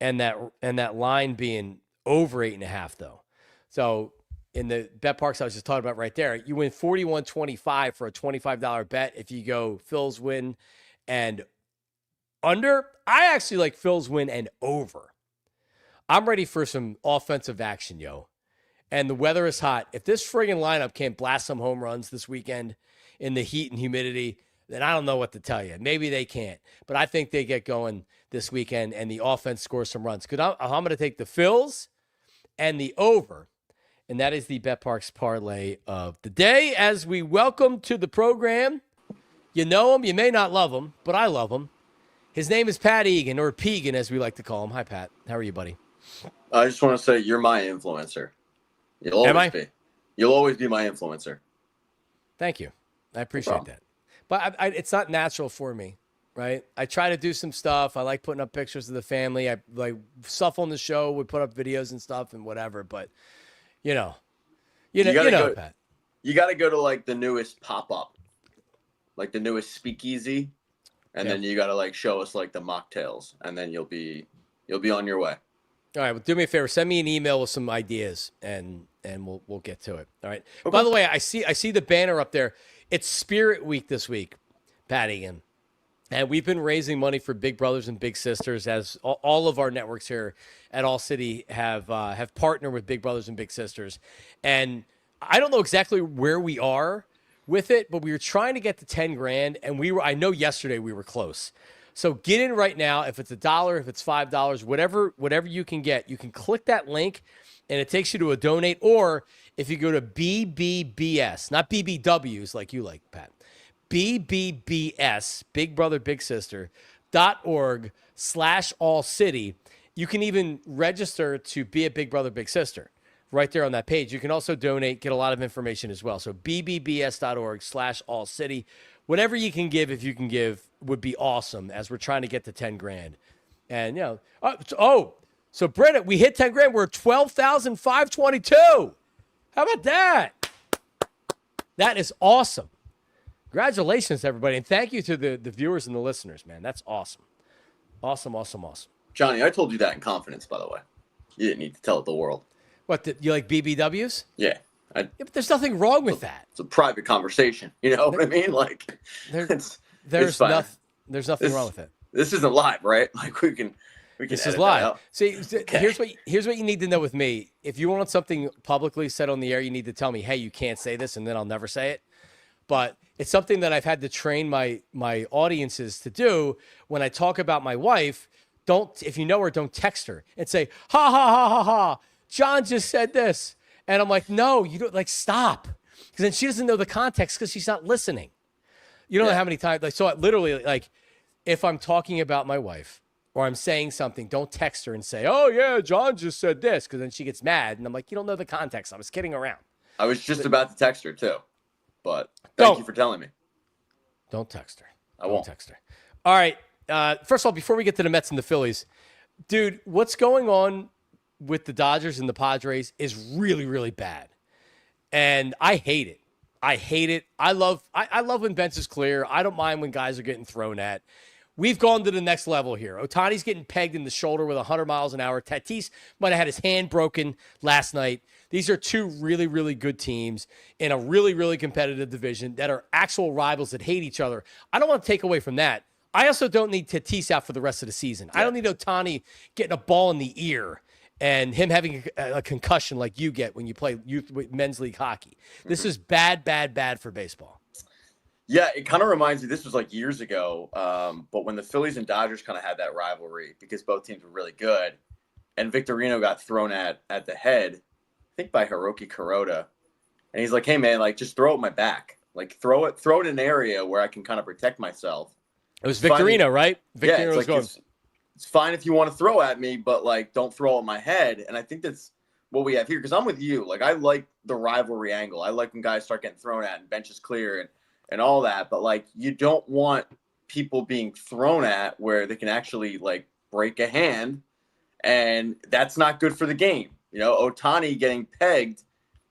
and that line being over 8.5 though. So in the PARX I was just talking about right there, you win $41.25 for a $25 bet if you go Phils win and under. I actually like Phils win and over. I'm ready for some offensive action, yo. and the weather is hot, if this friggin' lineup can't blast some home runs this weekend in the heat and humidity, then I don't know what to tell you. Maybe they can't, but I think they get going this weekend and the offense scores some runs. Because I'm going to take the Phils and the over, and that is the PARX parlay of the day. As we welcome to the program, you know him, you may not love him, but I love him. His name is Pat Egan, or Pegan as we like to call him. Hi, Pat. How are you, buddy? I just want to say you're my influencer. You'll always be. You'll always be my influencer. Thank you. I appreciate that. But it's not natural for me, right? I try to do some stuff. I like putting up pictures of the family. I like stuff on the show. We put up videos and stuff and whatever. But, you know, Pat. You got to go to like the newest pop-up, like the newest speakeasy. And then you got to like show us like the mocktails, and then you'll be on your way. All right, well, do me a favor. Send me an email with some ideas, and we'll get to it. All right. Okay. By the way, I see the banner up there. It's Spirit Week this week, Pat Egan, and we've been raising money for Big Brothers and Big Sisters, as all of our networks here at ALLCITY have partnered with Big Brothers and Big Sisters. And I don't know exactly where we are with it, but we were trying to get to 10 grand, and I know yesterday we were close. So get in right now. If it's $1, if it's $5, whatever you can get, you can click that link and it takes you to a donate. Or if you go to BBBS, not BBWs like you like, Pat, BBBS, Big Brother, Big Sister, .org/AllCity, you can even register to be a Big Brother, Big Sister right there on that page. You can also donate, get a lot of information as well. So BBBS.org/AllCity. Whatever you can give, if you can give, would be awesome as we're trying to get to 10 grand. And, you know, so Brennan, we hit 10 grand. We're at 12,522. How about that? That is awesome. Congratulations, everybody. And thank you to the viewers and the listeners, man. That's awesome. Awesome. Johnny, I told you that in confidence, by the way. You didn't need to tell the world. What, you like BBWs? Yeah. Yeah, but there's nothing wrong with that. It's a private conversation. You know what I mean? Like, there's fine. nothing wrong with it. This isn't live, right? Like we can This is live. See, okay. Here's what you need to know with me. If you want something publicly said on the air, you need to tell me, hey, you can't say this, and then I'll never say it. But it's something that I've had to train my audiences to do when I talk about my wife. If you know her, don't text her and say, ha, ha, ha, ha, ha. John just said this. And I'm like, no, you don't, like, stop. Because then she doesn't know the context because she's not listening. You don't know how many times, like, so literally, like, if I'm talking about my wife or I'm saying something, don't text her and say, oh, yeah, John just said this, because then she gets mad. And I'm like, you don't know the context. I was kidding around. I was just about to text her, too. But thank you for telling me. Don't text her. I won't text her. All right. First of all, before we get to the Mets and the Phillies, dude, what's going on with the Dodgers and the Padres is really, really bad. And I hate it. I love when bench is clear. I don't mind when guys are getting thrown at. We've gone to the next level here. Ohtani's getting pegged in the shoulder with 100 miles an hour. Tatis might have had his hand broken last night. These are two really, really good teams in a really, really competitive division that are actual rivals that hate each other. I don't want to take away from that. I also don't need Tatis out for the rest of the season. I don't need Ohtani getting a ball in the ear and him having a concussion like you get when you play men's league hockey. This is bad for baseball. Yeah, it kind of reminds me, this was like years ago, but when the Phillies and Dodgers kind of had that rivalry because both teams were really good, and Victorino got thrown at the head, I think by Hiroki Kuroda, and he's like, hey, man, like, just throw it my back. Like, throw it in an area where I can kind of protect myself. It was Victorino, right? Victorino was going. It's fine if you want to throw at me, but, like, don't throw at my head. And I think that's what we have here, because I'm with you. Like, I like the rivalry angle. I like when guys start getting thrown at and benches clear and all that. But, like, you don't want people being thrown at where they can actually, like, break a hand. And that's not good for the game. You know, Ohtani getting pegged,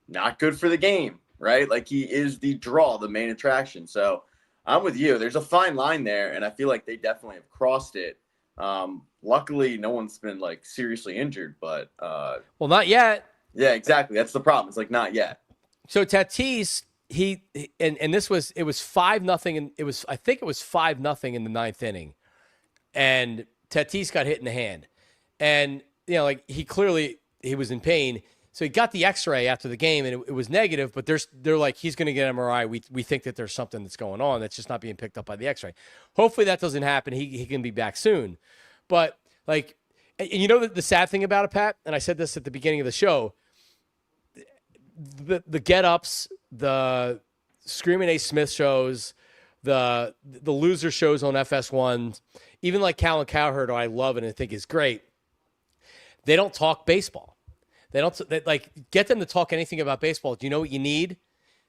not good for the game, right? Like, he is the draw, the main attraction. So I'm with you. There's a fine line there, and I feel like they definitely have crossed it. Luckily, no one's been, like, seriously injured, but well, not yet. Yeah, exactly. That's the problem. It's like, not yet. So Tatis, it was 5-0, and I think it was 5-0 in the ninth inning, and Tatis got hit in the hand, and you know, like, he was in pain. So he got the X-ray after the game, and it was negative. But they're like, he's going to get MRI. We think that there's something that's going on that's just not being picked up by the X-ray. Hopefully that doesn't happen. He can be back soon. But like, and you know the sad thing about it, Pat, and I said this at the beginning of the show. The get-ups, the Screaming A. Smith shows, the loser shows on FS1, even like Cal and Cowherd, who I love and I think is great. They don't talk baseball. Get them to talk anything about baseball. Do you know what you need?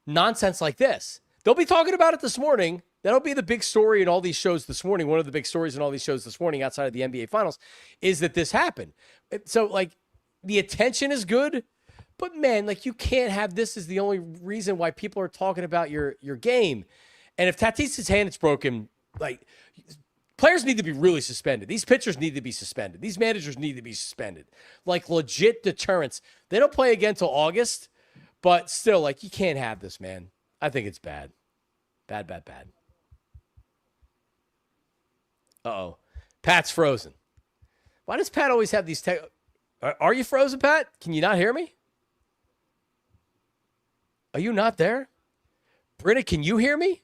Nonsense like this. They'll be talking about it this morning. That'll be the big story in all these shows this morning. One of the big stories in all these shows this morning outside of the NBA Finals is that this happened. So, like, the attention is good, but, man, like, you can't have this as the only reason why people are talking about your game. And if Tatis's hand is broken, like, players need to be really suspended. These pitchers need to be suspended. These managers need to be suspended. Like, legit deterrence. They don't play again till August, but still, like, you can't have this, man. I think it's bad. Bad. Uh-oh. Pat's frozen. Why does Pat always have these Are you frozen, Pat? Can you not hear me? Are you not there? Britta, can you hear me?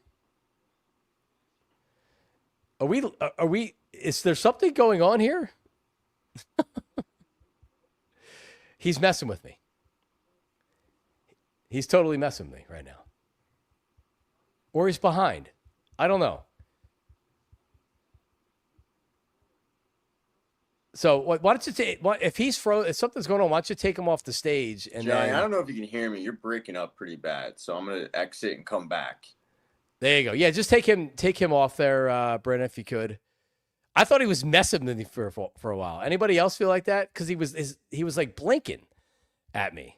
Are we, is there something going on here? He's messing with me. He's totally messing with me right now. Or he's behind. I don't know. So why don't you take, if he's frozen, if something's going on, why don't you take him off the stage? And Johnny, then, I don't know if you can hear me. You're breaking up pretty bad. So I'm going to exit and come back. There you go. Yeah, just take him off there, Brent, if you could. I thought he was messing with me for a while. Anybody else feel like that? Because he was like blinking at me.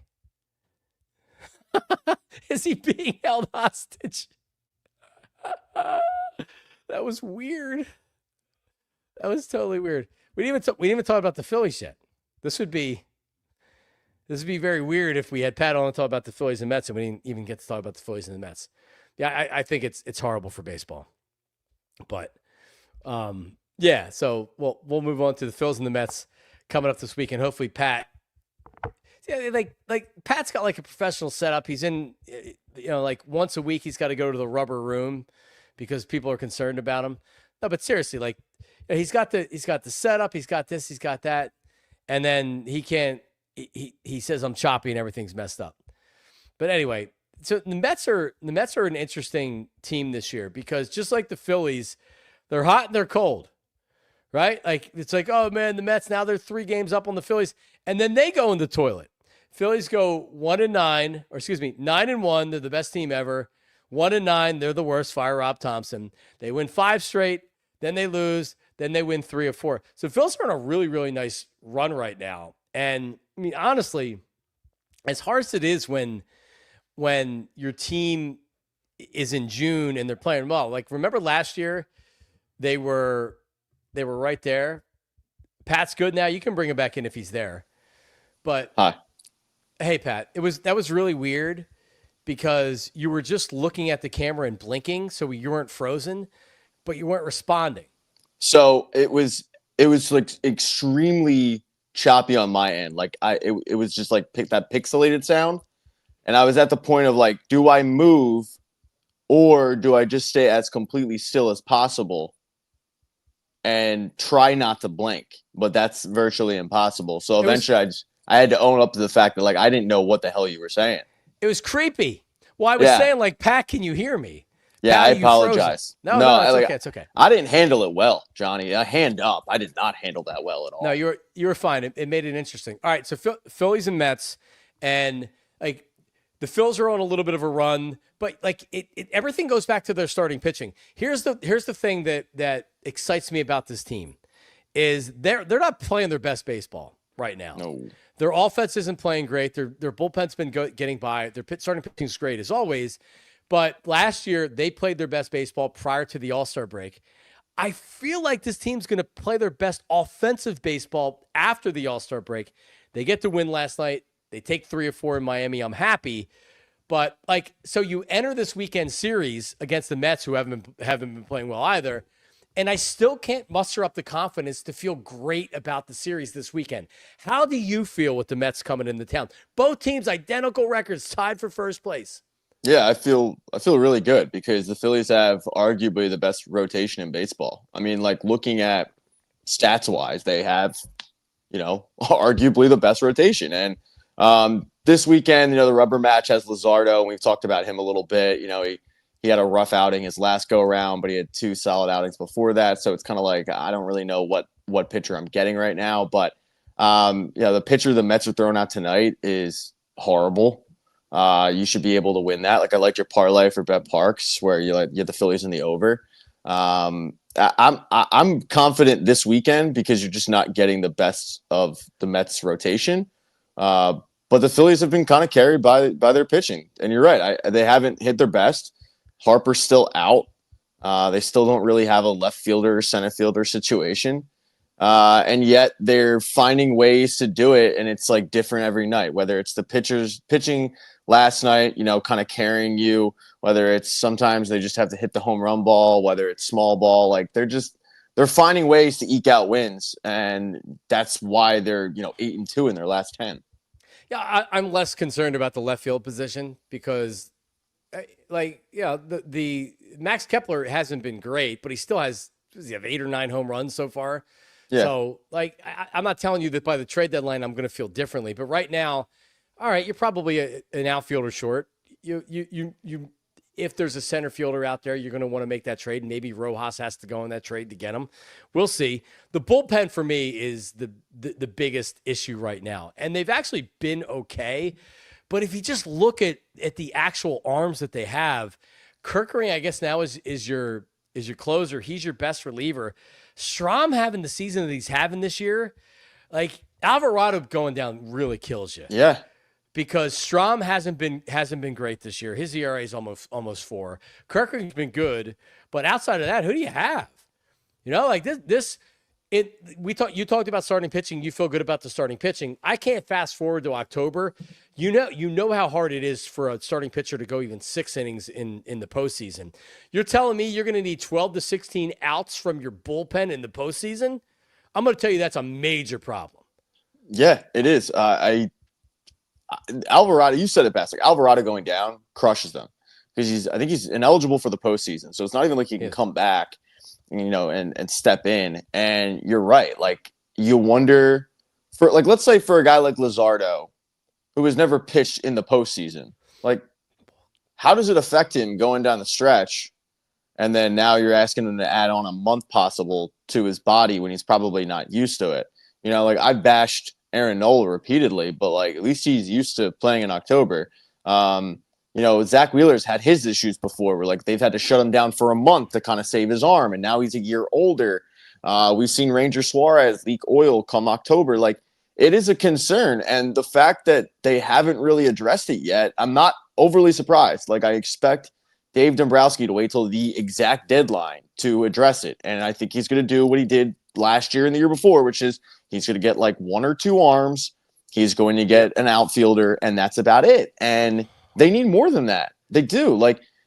Is he being held hostage? That was weird. That was totally weird. We didn't even talk about the Phillies yet. This would be very weird if we had Pat on to talk about the Phillies and Mets, and we didn't even get to talk about the Phillies and the Mets. Yeah, I think it's horrible for baseball. But yeah, so we'll move on to the Phillies and the Mets coming up this weekend. Hopefully Pat, yeah, like Pat's got like a professional setup. He's in, like once a week he's got to go to the rubber room because people are concerned about him. No, but seriously, like he's got the setup, he's got this, he's got that, and then he says I'm choppy and everything's messed up. But anyway, so the Mets are an interesting team this year because just like the Phillies, they're hot and they're cold, right? Like it's like, oh man, the Mets now they're 3 games up on the Phillies, and then they go in the toilet. Phillies go 9-1. They're the best team ever. 1-9, they're the worst. Fire Rob Thompson. They win 5 straight, then they lose, then they win 3 or 4. So Phillies are on a really, really nice run right now. And I mean, honestly, as hard as it is when your team is in June and they're playing well, like remember last year, they were right there. Pat's good now. You can bring him back in if he's there. But Hi. Hey, Pat, that was really weird because you were just looking at the camera and blinking, so you weren't frozen, but you weren't responding. So it was like extremely choppy on my end. Like it was just like that pixelated sound. And I was at the point of like, do I move or do I just stay as completely still as possible and try not to blink? But that's virtually impossible. So eventually I had to own up to the fact that like I didn't know what the hell you were saying. It was creepy. Well, I was saying like, Pat, can you hear me? Yeah, Pat, I apologize. No, it's okay. I didn't handle it well, Johnny. Hand up. I did not handle that well at all. No, you were fine. It made it interesting. All right, so Phillies and Mets, and like the Phils are on a little bit of a run, but like everything goes back to their starting pitching. Here's the thing that excites me about this team is they're not playing their best baseball right now. No. Their offense isn't playing great. Their bullpen's been getting by. Their starting pitching is great as always. But last year, they played their best baseball prior to the All-Star break. I feel like this team's going to play their best offensive baseball after the All-Star break. They get to win last night. They take 3 or 4 in Miami. I'm happy. But, like, so you enter this weekend series against the Mets, who haven't been playing well either, and I still can't muster up the confidence to feel great about the series this weekend. How do you feel with the Mets coming into town? Both teams identical records, tied for first place. Yeah, I feel really good because the Phillies have arguably the best rotation in baseball. I mean, like looking at stats wise, they have, arguably the best rotation. And this weekend, the rubber match has Luzardo, and we've talked about him a little bit. He had a rough outing his last go around, but he had 2 solid outings before that. So it's kind of like I don't really know what pitcher I'm getting right now. But the pitcher the Mets are throwing out tonight is horrible. You should be able to win that. Like I liked your parlay for bet PARX where you had the Phillies in the over. I'm confident this weekend because you're just not getting the best of the Mets rotation. But the Phillies have been kind of carried by their pitching, and you're right. They haven't hit their best. Harper's still out. They still don't really have a left fielder or center fielder situation. And yet they're finding ways to do it. And it's like different every night, whether it's the pitchers pitching last night, kind of carrying you, whether it's sometimes they just have to hit the home run ball, whether it's small ball, like they're finding ways to eke out wins. And that's why they're, 8-2 in their last 10. Yeah. I'm less concerned about the left field position because the Max Kepler hasn't been great, but he still has 8 or 9 home runs so far. Yeah. So I'm not telling you that by the trade deadline, I'm going to feel differently, but right now, all right, you're probably an outfielder short. If there's a center fielder out there, you're going to want to make that trade. Maybe Rojas has to go in that trade to get him. We'll see. The bullpen for me is the biggest issue right now. And they've actually been okay. But if you just look at the actual arms that they have, Kerkering, I guess now is your closer. He's your best reliever. Strom having the season that he's having this year, like Alvarado going down really kills you. Yeah. Because Strom hasn't been great this year. His ERA is almost 4. Kerkering's been good, but outside of that, who do you have? You talked about starting pitching. You feel good about the starting pitching. I can't fast forward to October. You know how hard it is for a starting pitcher to go even 6 innings in the postseason. You're telling me you're going to need 12 to 16 outs from your bullpen in the postseason? I'm going to tell you that's a major problem. Yeah, it is. Alvarado, you said it best. Like Alvarado going down crushes them because I think he's ineligible for the postseason. So it's not even like he can come back, and step in. And you're right. Like you wonder for let's say for a guy like Luzardo, who has never pitched in the postseason, like how does it affect him going down the stretch? And then now you're asking him to add on a month possible to his body when he's probably not used to it. I bashed Aaron Nola repeatedly, but at least he's used to playing in October. Zach Wheeler's had his issues before where they've had to shut him down for a month to kind of save his arm. And now he's a year older. We've seen Ranger Suarez leak oil come October. It is a concern. And the fact that they haven't really addressed it yet, I'm not overly surprised. I expect Dave Dombrowski to wait till the exact deadline to address it. And I think he's going to do what he did last year and the year before, which is he's going to get 1 or 2 arms. He's going to get an outfielder, and that's about it. And they need more than that. They do.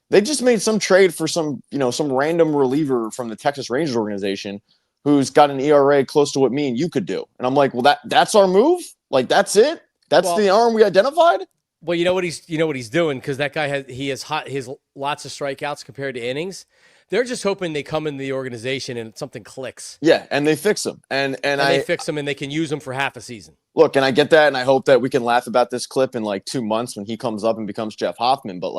They just made some trade for some random reliever from the Texas Rangers organization who's got an ERA close to what me and you could do. And I'm like, well, that's our move? That's it? That's the arm we identified? Well, you know what he's doing, because that guy has lots of strikeouts compared to innings. They're just hoping they come into the organization and something clicks. Yeah, and they fix them. And they fix them and they can use them for half a season. Look, and I get that, and I hope that we can laugh about this clip in 2 months when he comes up and becomes Jeff Hoffman. But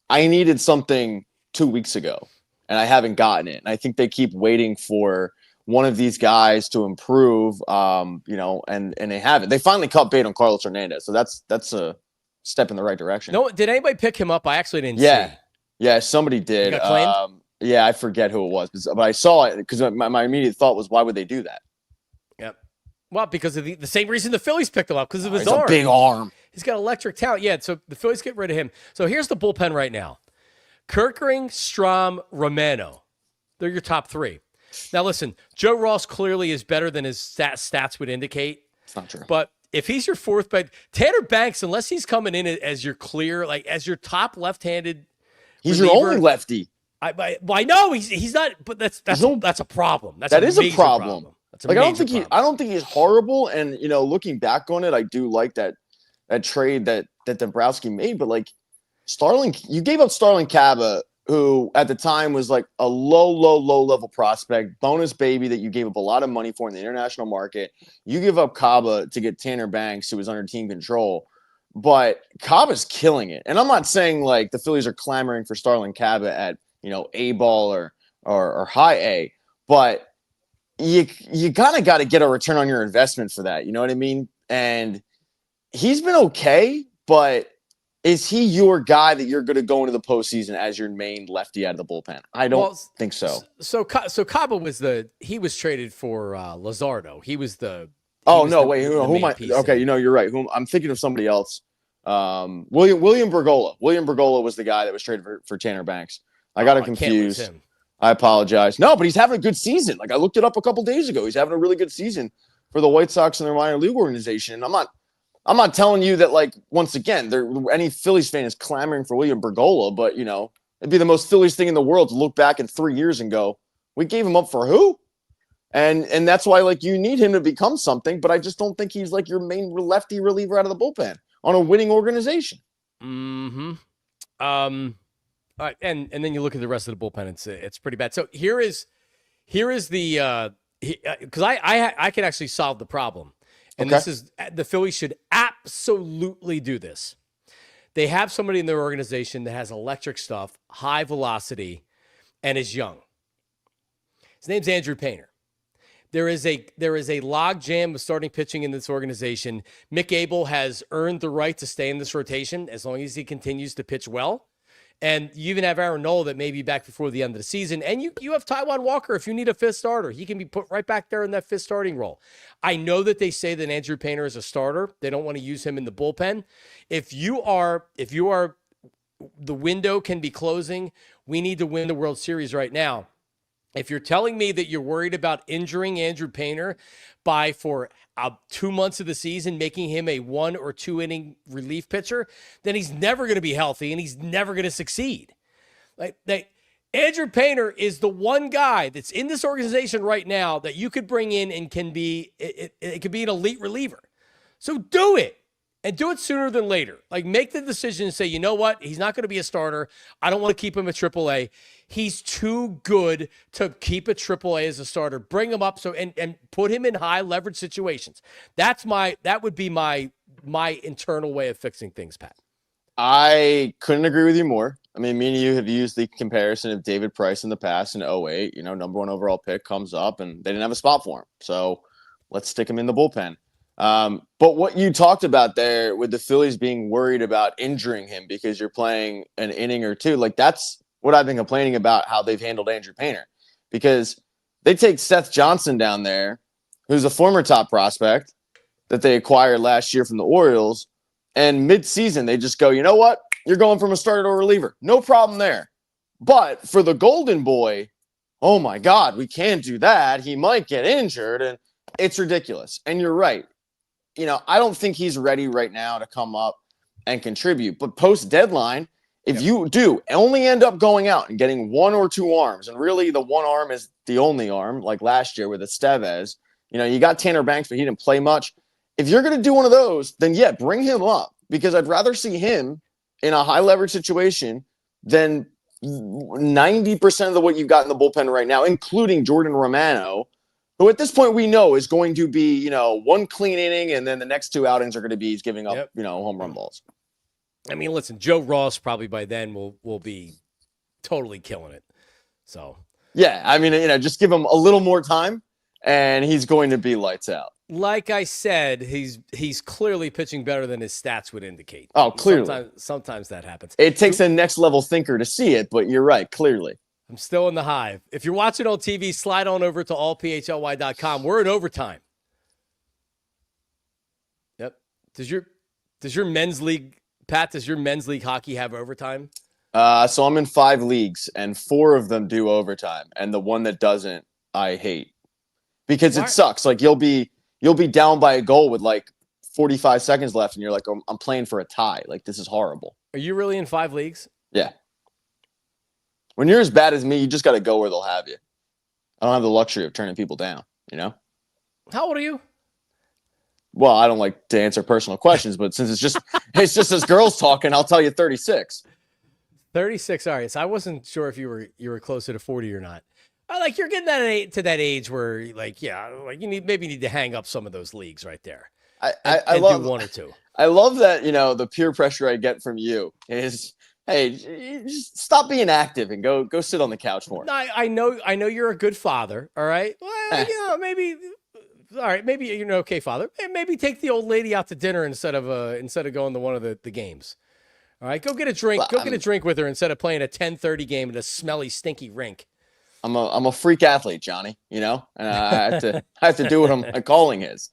I needed something 2 weeks ago, and I haven't gotten it. And I think they keep waiting for one of these guys to improve, and they haven't. They finally cut bait on Carlos Hernandez, so that's a step in the right direction. No, did anybody pick him up? I actually didn't see. Yeah, somebody did. He got claimed? Yeah, I forget who it was, but I saw it because my immediate thought was, why would they do that? Yep. Well, because of the same reason the Phillies picked him up, because of his he's arm. A big arm. He's got electric talent. Yeah, so the Phillies get rid of him. So here's the bullpen right now. Kerkering, Strom, Romano. They're your top 3. Now, listen, Joe Ross clearly is better than his stats would indicate. It's not true. But if he's your 4th bet, Tanner Banks, unless he's coming in as your clear, as your top left-handed He's reliever, your only lefty. I know he's not, but that's a problem. That is a problem. That's a like major I don't think he's horrible. And looking back on it, I do like that trade that Dombrowski made. But like Starling, you gave up Starling Caba, who at the time was like a low level prospect, bonus baby that you gave up a lot of money for in the international market. You give up Caba to get Tanner Banks, who was under team control. But Caba's killing it. And I'm not saying like the Phillies are clamoring for Starling Caba at A ball or high A, but you kind of got to get a return on your investment for that. You know what I mean? And he's been okay, but is he your guy that you're going to go into the postseason as your main lefty out of the bullpen? I don't think so. So Caba was traded for Luzardo. He was the. Who am I? Okay, you're right. I'm thinking of somebody else. William Bergolla. William Bergolla was the guy that was traded for Tanner Banks. I got it confused. I apologize. No, but he's having a good season. Like I looked it up a couple days ago. He's having a really good season for the White Sox and their minor league organization. And I'm not telling you that, like, once again, any Phillies fan is clamoring for William Bergolla, but it'd be the most Phillies thing in the world to look back in 3 years and go, we gave him up for who? And that's why, like, you need him to become something, but I just don't think he's like your main lefty reliever out of the bullpen on a winning organization. Mm-hmm. All right, and then you look at the rest of the bullpen, it's pretty bad. So here is the because I can actually solve the problem, and this is the Phillies should absolutely do this. They have somebody in their organization that has electric stuff, high velocity, and is young. His name's Andrew Painter. There is a log jam of starting pitching in this organization. Mick Abel has earned the right to stay in this rotation as long as he continues to pitch well. And you even have Aaron Nola that may be back before the end of the season. And you have Taijuan Walker if you need a fifth starter. He can be put right back there in that fifth starting role. I know that they say that Andrew Painter is a starter. They don't want to use him in the bullpen. If you are the window can be closing, we need to win the World Series right now. If you're telling me that you're worried about injuring Andrew Painter for 2 months of the season, making him a 1 or 2 inning relief pitcher, then he's never going to be healthy and he's never going to succeed. Andrew Painter is the one guy that's in this organization right now that you could bring in and it could be an elite reliever. So do it. And do it sooner than later. Like, make the decision and say, you know what? He's not going to be a starter. I don't want to keep him at AAA. He's too good to keep at AAA as a starter. Bring him up and put him in high leverage situations. That would be my internal way of fixing things, Pat. I couldn't agree with you more. I mean, me and you have used the comparison of David Price in the past in 2008. Number 1 overall pick comes up and they didn't have a spot for him. So let's stick him in the bullpen. But what you talked about there with the Phillies being worried about injuring him because you're playing an inning or two, like that's what I've been complaining about how they've handled Andrew Painter, because they take Seth Johnson down there, who's a former top prospect that they acquired last year from the Orioles, and mid-season they just go, you know what? You're going from a starter to a reliever. No problem there. But for the Golden Boy, oh my God, we can't do that. He might get injured, and it's ridiculous. And you're right. I don't think he's ready right now to come up and contribute. But post-deadline, if you do only end up going out and getting 1 or 2 arms, and really the one arm is the only arm, like last year with Estevez, you got Tanner Banks, but he didn't play much. If you're going to do one of those, then yeah, bring him up, because I'd rather see him in a high-leverage situation than 90% of what you've got in the bullpen right now, including Jordan Romano, who at this point we know is going to be, 1 clean inning, and then the next 2 outings are going to be he's giving up, home run balls. I mean, listen, Joe Ross probably by then will be totally killing it. So yeah, I mean, just give him a little more time, and he's going to be lights out. Like I said, he's clearly pitching better than his stats would indicate. Oh, clearly. Sometimes that happens. It takes a next level thinker to see it, but you're right, clearly. I'm still in the hive. If you're watching on TV, slide on over to allphly.com. We're in overtime. Yep. Does your men's league, Pat, does your men's league hockey have overtime? So I'm in 5 leagues, and 4 of them do overtime, and the one that doesn't, I hate, because it sucks. Like you'll be down by a goal with like 45 seconds left, and you're like, I'm playing for a tie. Like, this is horrible. Are you really in 5 leagues? Yeah. when you're as bad as me, you just got to go where they'll have you. I don't have the luxury of turning people down, you know? How old are you? Well, I don't like to answer personal questions, but since it's just as girls talking, I'll tell you 36. 36. All right. So I wasn't sure if you were closer to 40 or not. Like you're getting to that age where like, yeah, like you need to hang up some of those leagues right there. I love do one or two. I love that, the peer pressure I get from you is, hey, just stop being active and go sit on the couch more. I know you're a good father. All right. Well, maybe. All right. Maybe you're an okay father. Maybe take the old lady out to dinner instead of going to one of the games. All right. Go get a drink. Go get a drink with her instead of playing a 10:30 game in a smelly, stinky rink. I'm a freak athlete, Johnny, and I have to do what my calling is.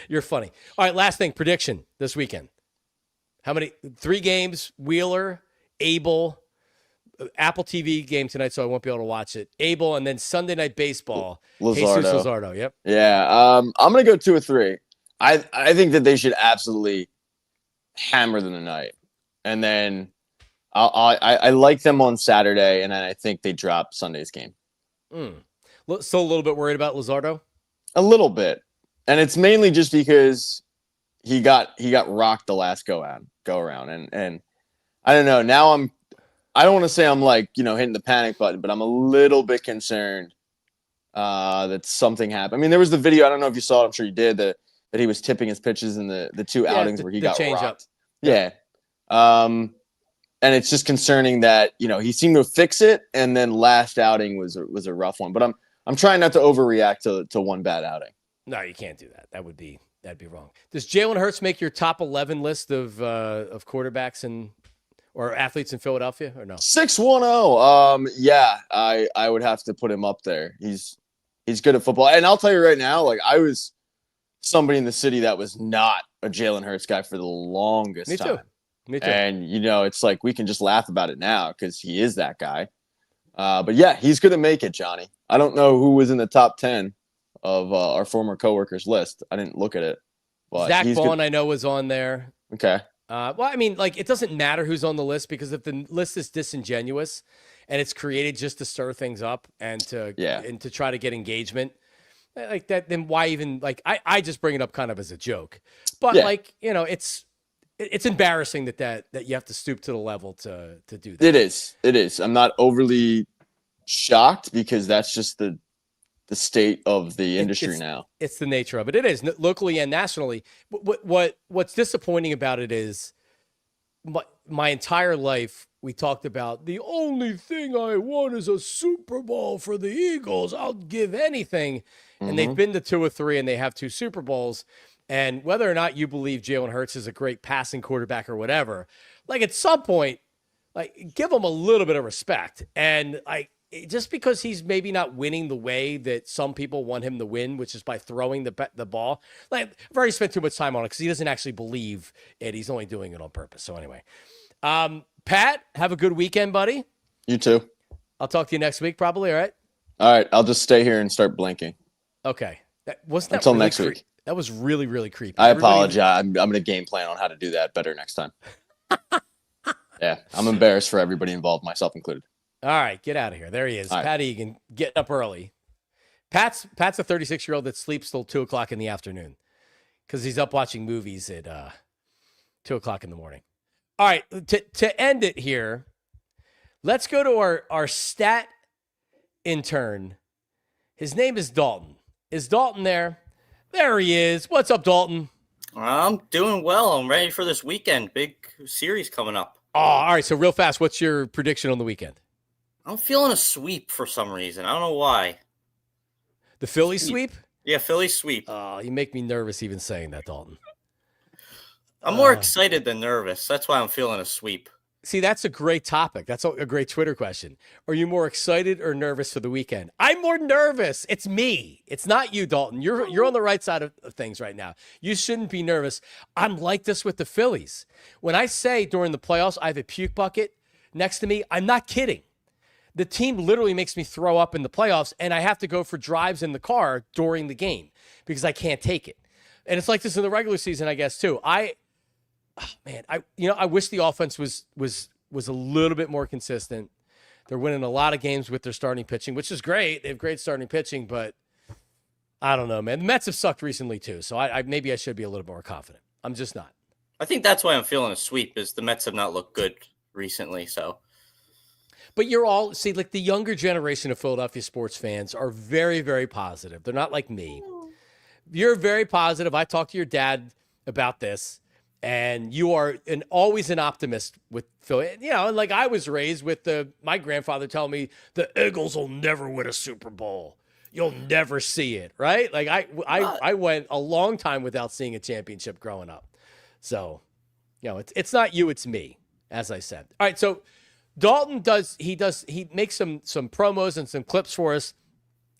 You're funny. All right, last thing, prediction this weekend. How many? 3 games, Wheeler, Abel, Apple TV game tonight, so I won't be able to watch it. Abel, and then Sunday Night Baseball. Jesus Luzardo, yep. Yeah, I'm going to go 2 or 3. I think that they should absolutely hammer them tonight. And then I like them on Saturday, and then I think they drop Sunday's game. Still a little bit worried about Luzardo? A little bit. And it's mainly just because he got rocked the last go around. And I don't know. Now I don't want to say I'm like, hitting the panic button, but I'm a little bit concerned that something happened. I mean, there was the video, I don't know if you saw it, I'm sure you did, that he was tipping his pitches in the 2 outings where he got rocked. Up. Yeah. And it's just concerning that, he seemed to fix it, and then last outing was a rough one. But I'm trying not to overreact to one bad outing. No, you can't do that. That'd be wrong. Does Jalen Hurts make your top 11 list of quarterbacks or athletes in Philadelphia, or no? 610. Yeah, I would have to put him up there. He's good at football, and I'll tell you right now, like I was somebody in the city that was not a Jalen Hurts guy for the longest time. Me too. And it's like we can just laugh about it now because he is that guy. But yeah, he's going to make it, Johnny. I don't know who was in the top 10 of our former coworkers list. I didn't look at it. But Zach Vaughn, I know, was on there. Okay. Well, I mean, like it doesn't matter who's on the list because if the list is disingenuous and it's created just to stir things up and to try to get engagement like that, then why even I just bring it up kind of as a joke. But it's embarrassing that you have to stoop to the level to do that. It is. I'm not overly shocked because that's just the state of the industry now. It's the nature of it. It is locally and nationally. What's disappointing about it is my entire life we talked about the only thing I want is a Super Bowl for the Eagles. I'll give anything. And they've been to 2 or 3 and they have 2 Super Bowls. And whether or not you believe Jalen Hurts is a great passing quarterback or whatever, like at some point, like give him a little bit of respect. And just because he's maybe not winning the way that some people want him to win, which is by throwing the ball. Like I've already spent too much time on it because he doesn't actually believe it. He's only doing it on purpose. So anyway, Pat, have a good weekend, buddy. You too. I'll talk to you next week, probably. All right. All right. I'll just stay here and start blinking. Okay. Wasn't that until really next week? That was really, really creepy. I apologize. I'm going to game plan on how to do that better next time. Yeah. I'm embarrassed for everybody involved, myself included. All right, get out of here. There he is, All Pat Egan, getting up early. Pat's a 36-year-old that sleeps till 2:00 in the afternoon because he's up watching movies at 2:00 in the morning. All right, to end it here, let's go to our stat intern. His name is Daulton. Is Daulton there? There he is. What's up, Daulton? I'm doing well. I'm ready for this weekend. Big series coming up. Oh, all right. So real fast, what's your prediction on the weekend? I'm feeling a sweep for some reason. I don't know why. The Phillies sweep? Yeah, Phillies sweep. Oh, you make me nervous even saying that, Daulton. I'm more excited than nervous. That's why I'm feeling a sweep. See, that's a great topic. That's a great Twitter question. Are you more excited or nervous for the weekend? I'm more nervous. It's me. It's not you, Daulton. You're on the right side of things right now. You shouldn't be nervous. I'm like this with the Phillies. When I say during the playoffs I have a puke bucket next to me, I'm not kidding. The team literally makes me throw up in the playoffs, and I have to go for drives in the car during the game because I can't take it. And it's like this in the regular season, I guess, too. I wish the offense was a little bit more consistent. They're winning a lot of games with their starting pitching, which is great. They have great starting pitching, but I don't know, man. The Mets have sucked recently too, so I maybe I should be a little more confident. I'm just not. I think that's why I'm feeling a sweep is the Mets have not looked good recently. So, but you're all see like the younger generation of Philadelphia sports fans are very, very positive. They're not like me. You're very positive. I talked to your dad about this, and you are always an optimist with Philly. You know, and like I was raised with my grandfather telling me the Eagles will never win a Super Bowl. You'll never see it, right? Like I went a long time without seeing a championship growing up. So, you know, it's not you, it's me, as I said. All right, so Daulton he makes some promos and some clips for us.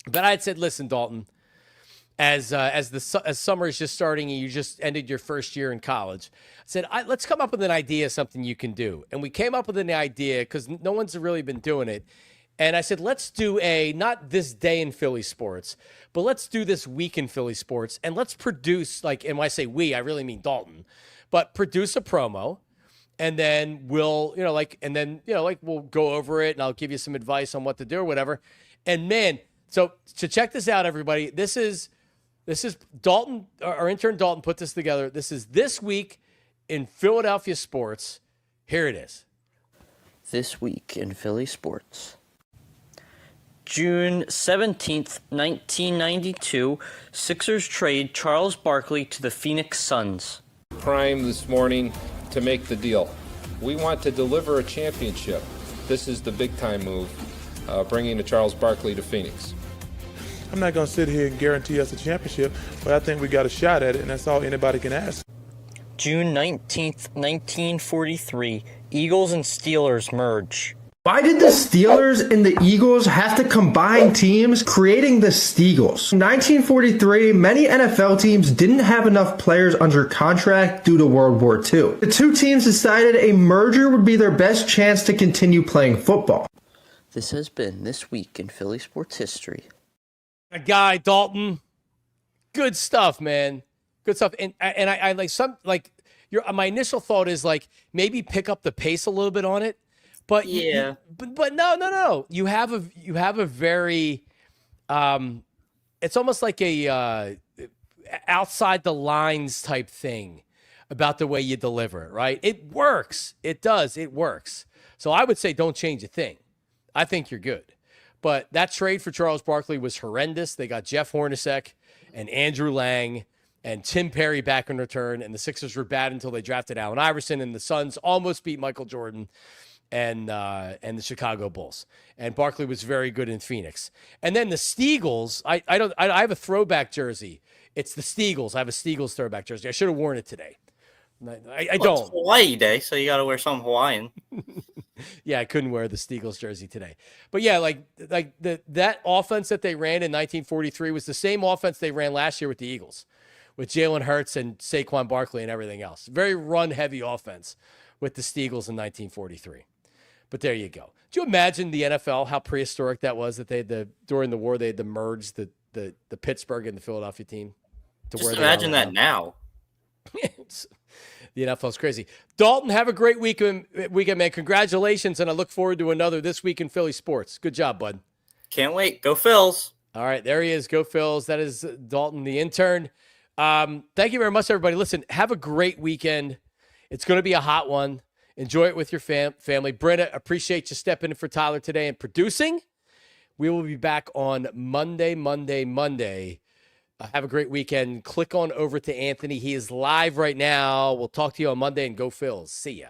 But I had said, listen, Daulton, as summer is just starting and you just ended your first year in college, I said, let's come up with an idea, something you can do. And we came up with an idea because no one's really been doing it. And I said, let's do not this day in Philly sports, but let's do this week in Philly sports. And let's produce, like, and when I say we, I really mean Daulton, but produce a promo. And then we'll go over it and I'll give you some advice on what to do or whatever. And man, so to check this out, everybody, this is Daulton, our intern Daulton put this together. This is This Week in Philadelphia Sports. Here it is. This Week in Philly Sports. June 17th, 1992, Sixers trade Charles Barkley to the Phoenix Suns. Prime this morning to make the deal. We want to deliver a championship. This is the big-time move, bringing the Charles Barkley to Phoenix. I'm not going to sit here and guarantee us a championship, but I think we got a shot at it, and that's all anybody can ask. June 19th, 1943, Eagles and Steelers merge. Why did the Steelers and the Eagles have to combine teams, creating the Steagles? In 1943, many NFL teams didn't have enough players under contract due to World War II. The two teams decided a merger would be their best chance to continue playing football. This has been This Week in Philly Sports History. A guy, Daulton. Good stuff, man. Good stuff. And I my initial thought is like maybe pick up the pace a little bit on it. But yeah, but no. You have a very, it's almost like a outside the lines type thing about the way you deliver it, right? It works. It does. It works. So I would say don't change a thing. I think you're good. But that trade for Charles Barkley was horrendous. They got Jeff Hornacek and Andrew Lang and Tim Perry back in return, and the Sixers were bad until they drafted Allen Iverson, and the Suns almost beat Michael Jordan and the Chicago Bulls. And Barkley was very good in Phoenix. And then the Steagles, I have a throwback jersey. It's the Steagles. I have a Steagles throwback jersey. I should have worn it today. I don't. It's Hawaii Day, so you got to wear something Hawaiian. Yeah, I couldn't wear the Steagles jersey today. But yeah, that offense that they ran in 1943 was the same offense they ran last year with the Eagles, with Jalen Hurts and Saquon Barkley and everything else. Very run-heavy offense with the Steagles in 1943. But there you go. Do you imagine the NFL, how prehistoric that was, that they had during the war, they had to merge the Pittsburgh and the Philadelphia team? Just imagine that now. The NFL's crazy. Daulton, have a great weekend, man. Congratulations, and I look forward to another This Week in Philly Sports. Good job, bud. Can't wait. Go Phils. All right, there he is. Go Phils. That is Daulton, the intern. Thank you very much, everybody. Listen, have a great weekend. It's going to be a hot one. Enjoy it with your family. Britta, appreciate you stepping in for Tyler today and producing. We will be back on Monday. Have a great weekend. Click on over to Anthony. He is live right now. We'll talk to you on Monday, and go Phils. See ya.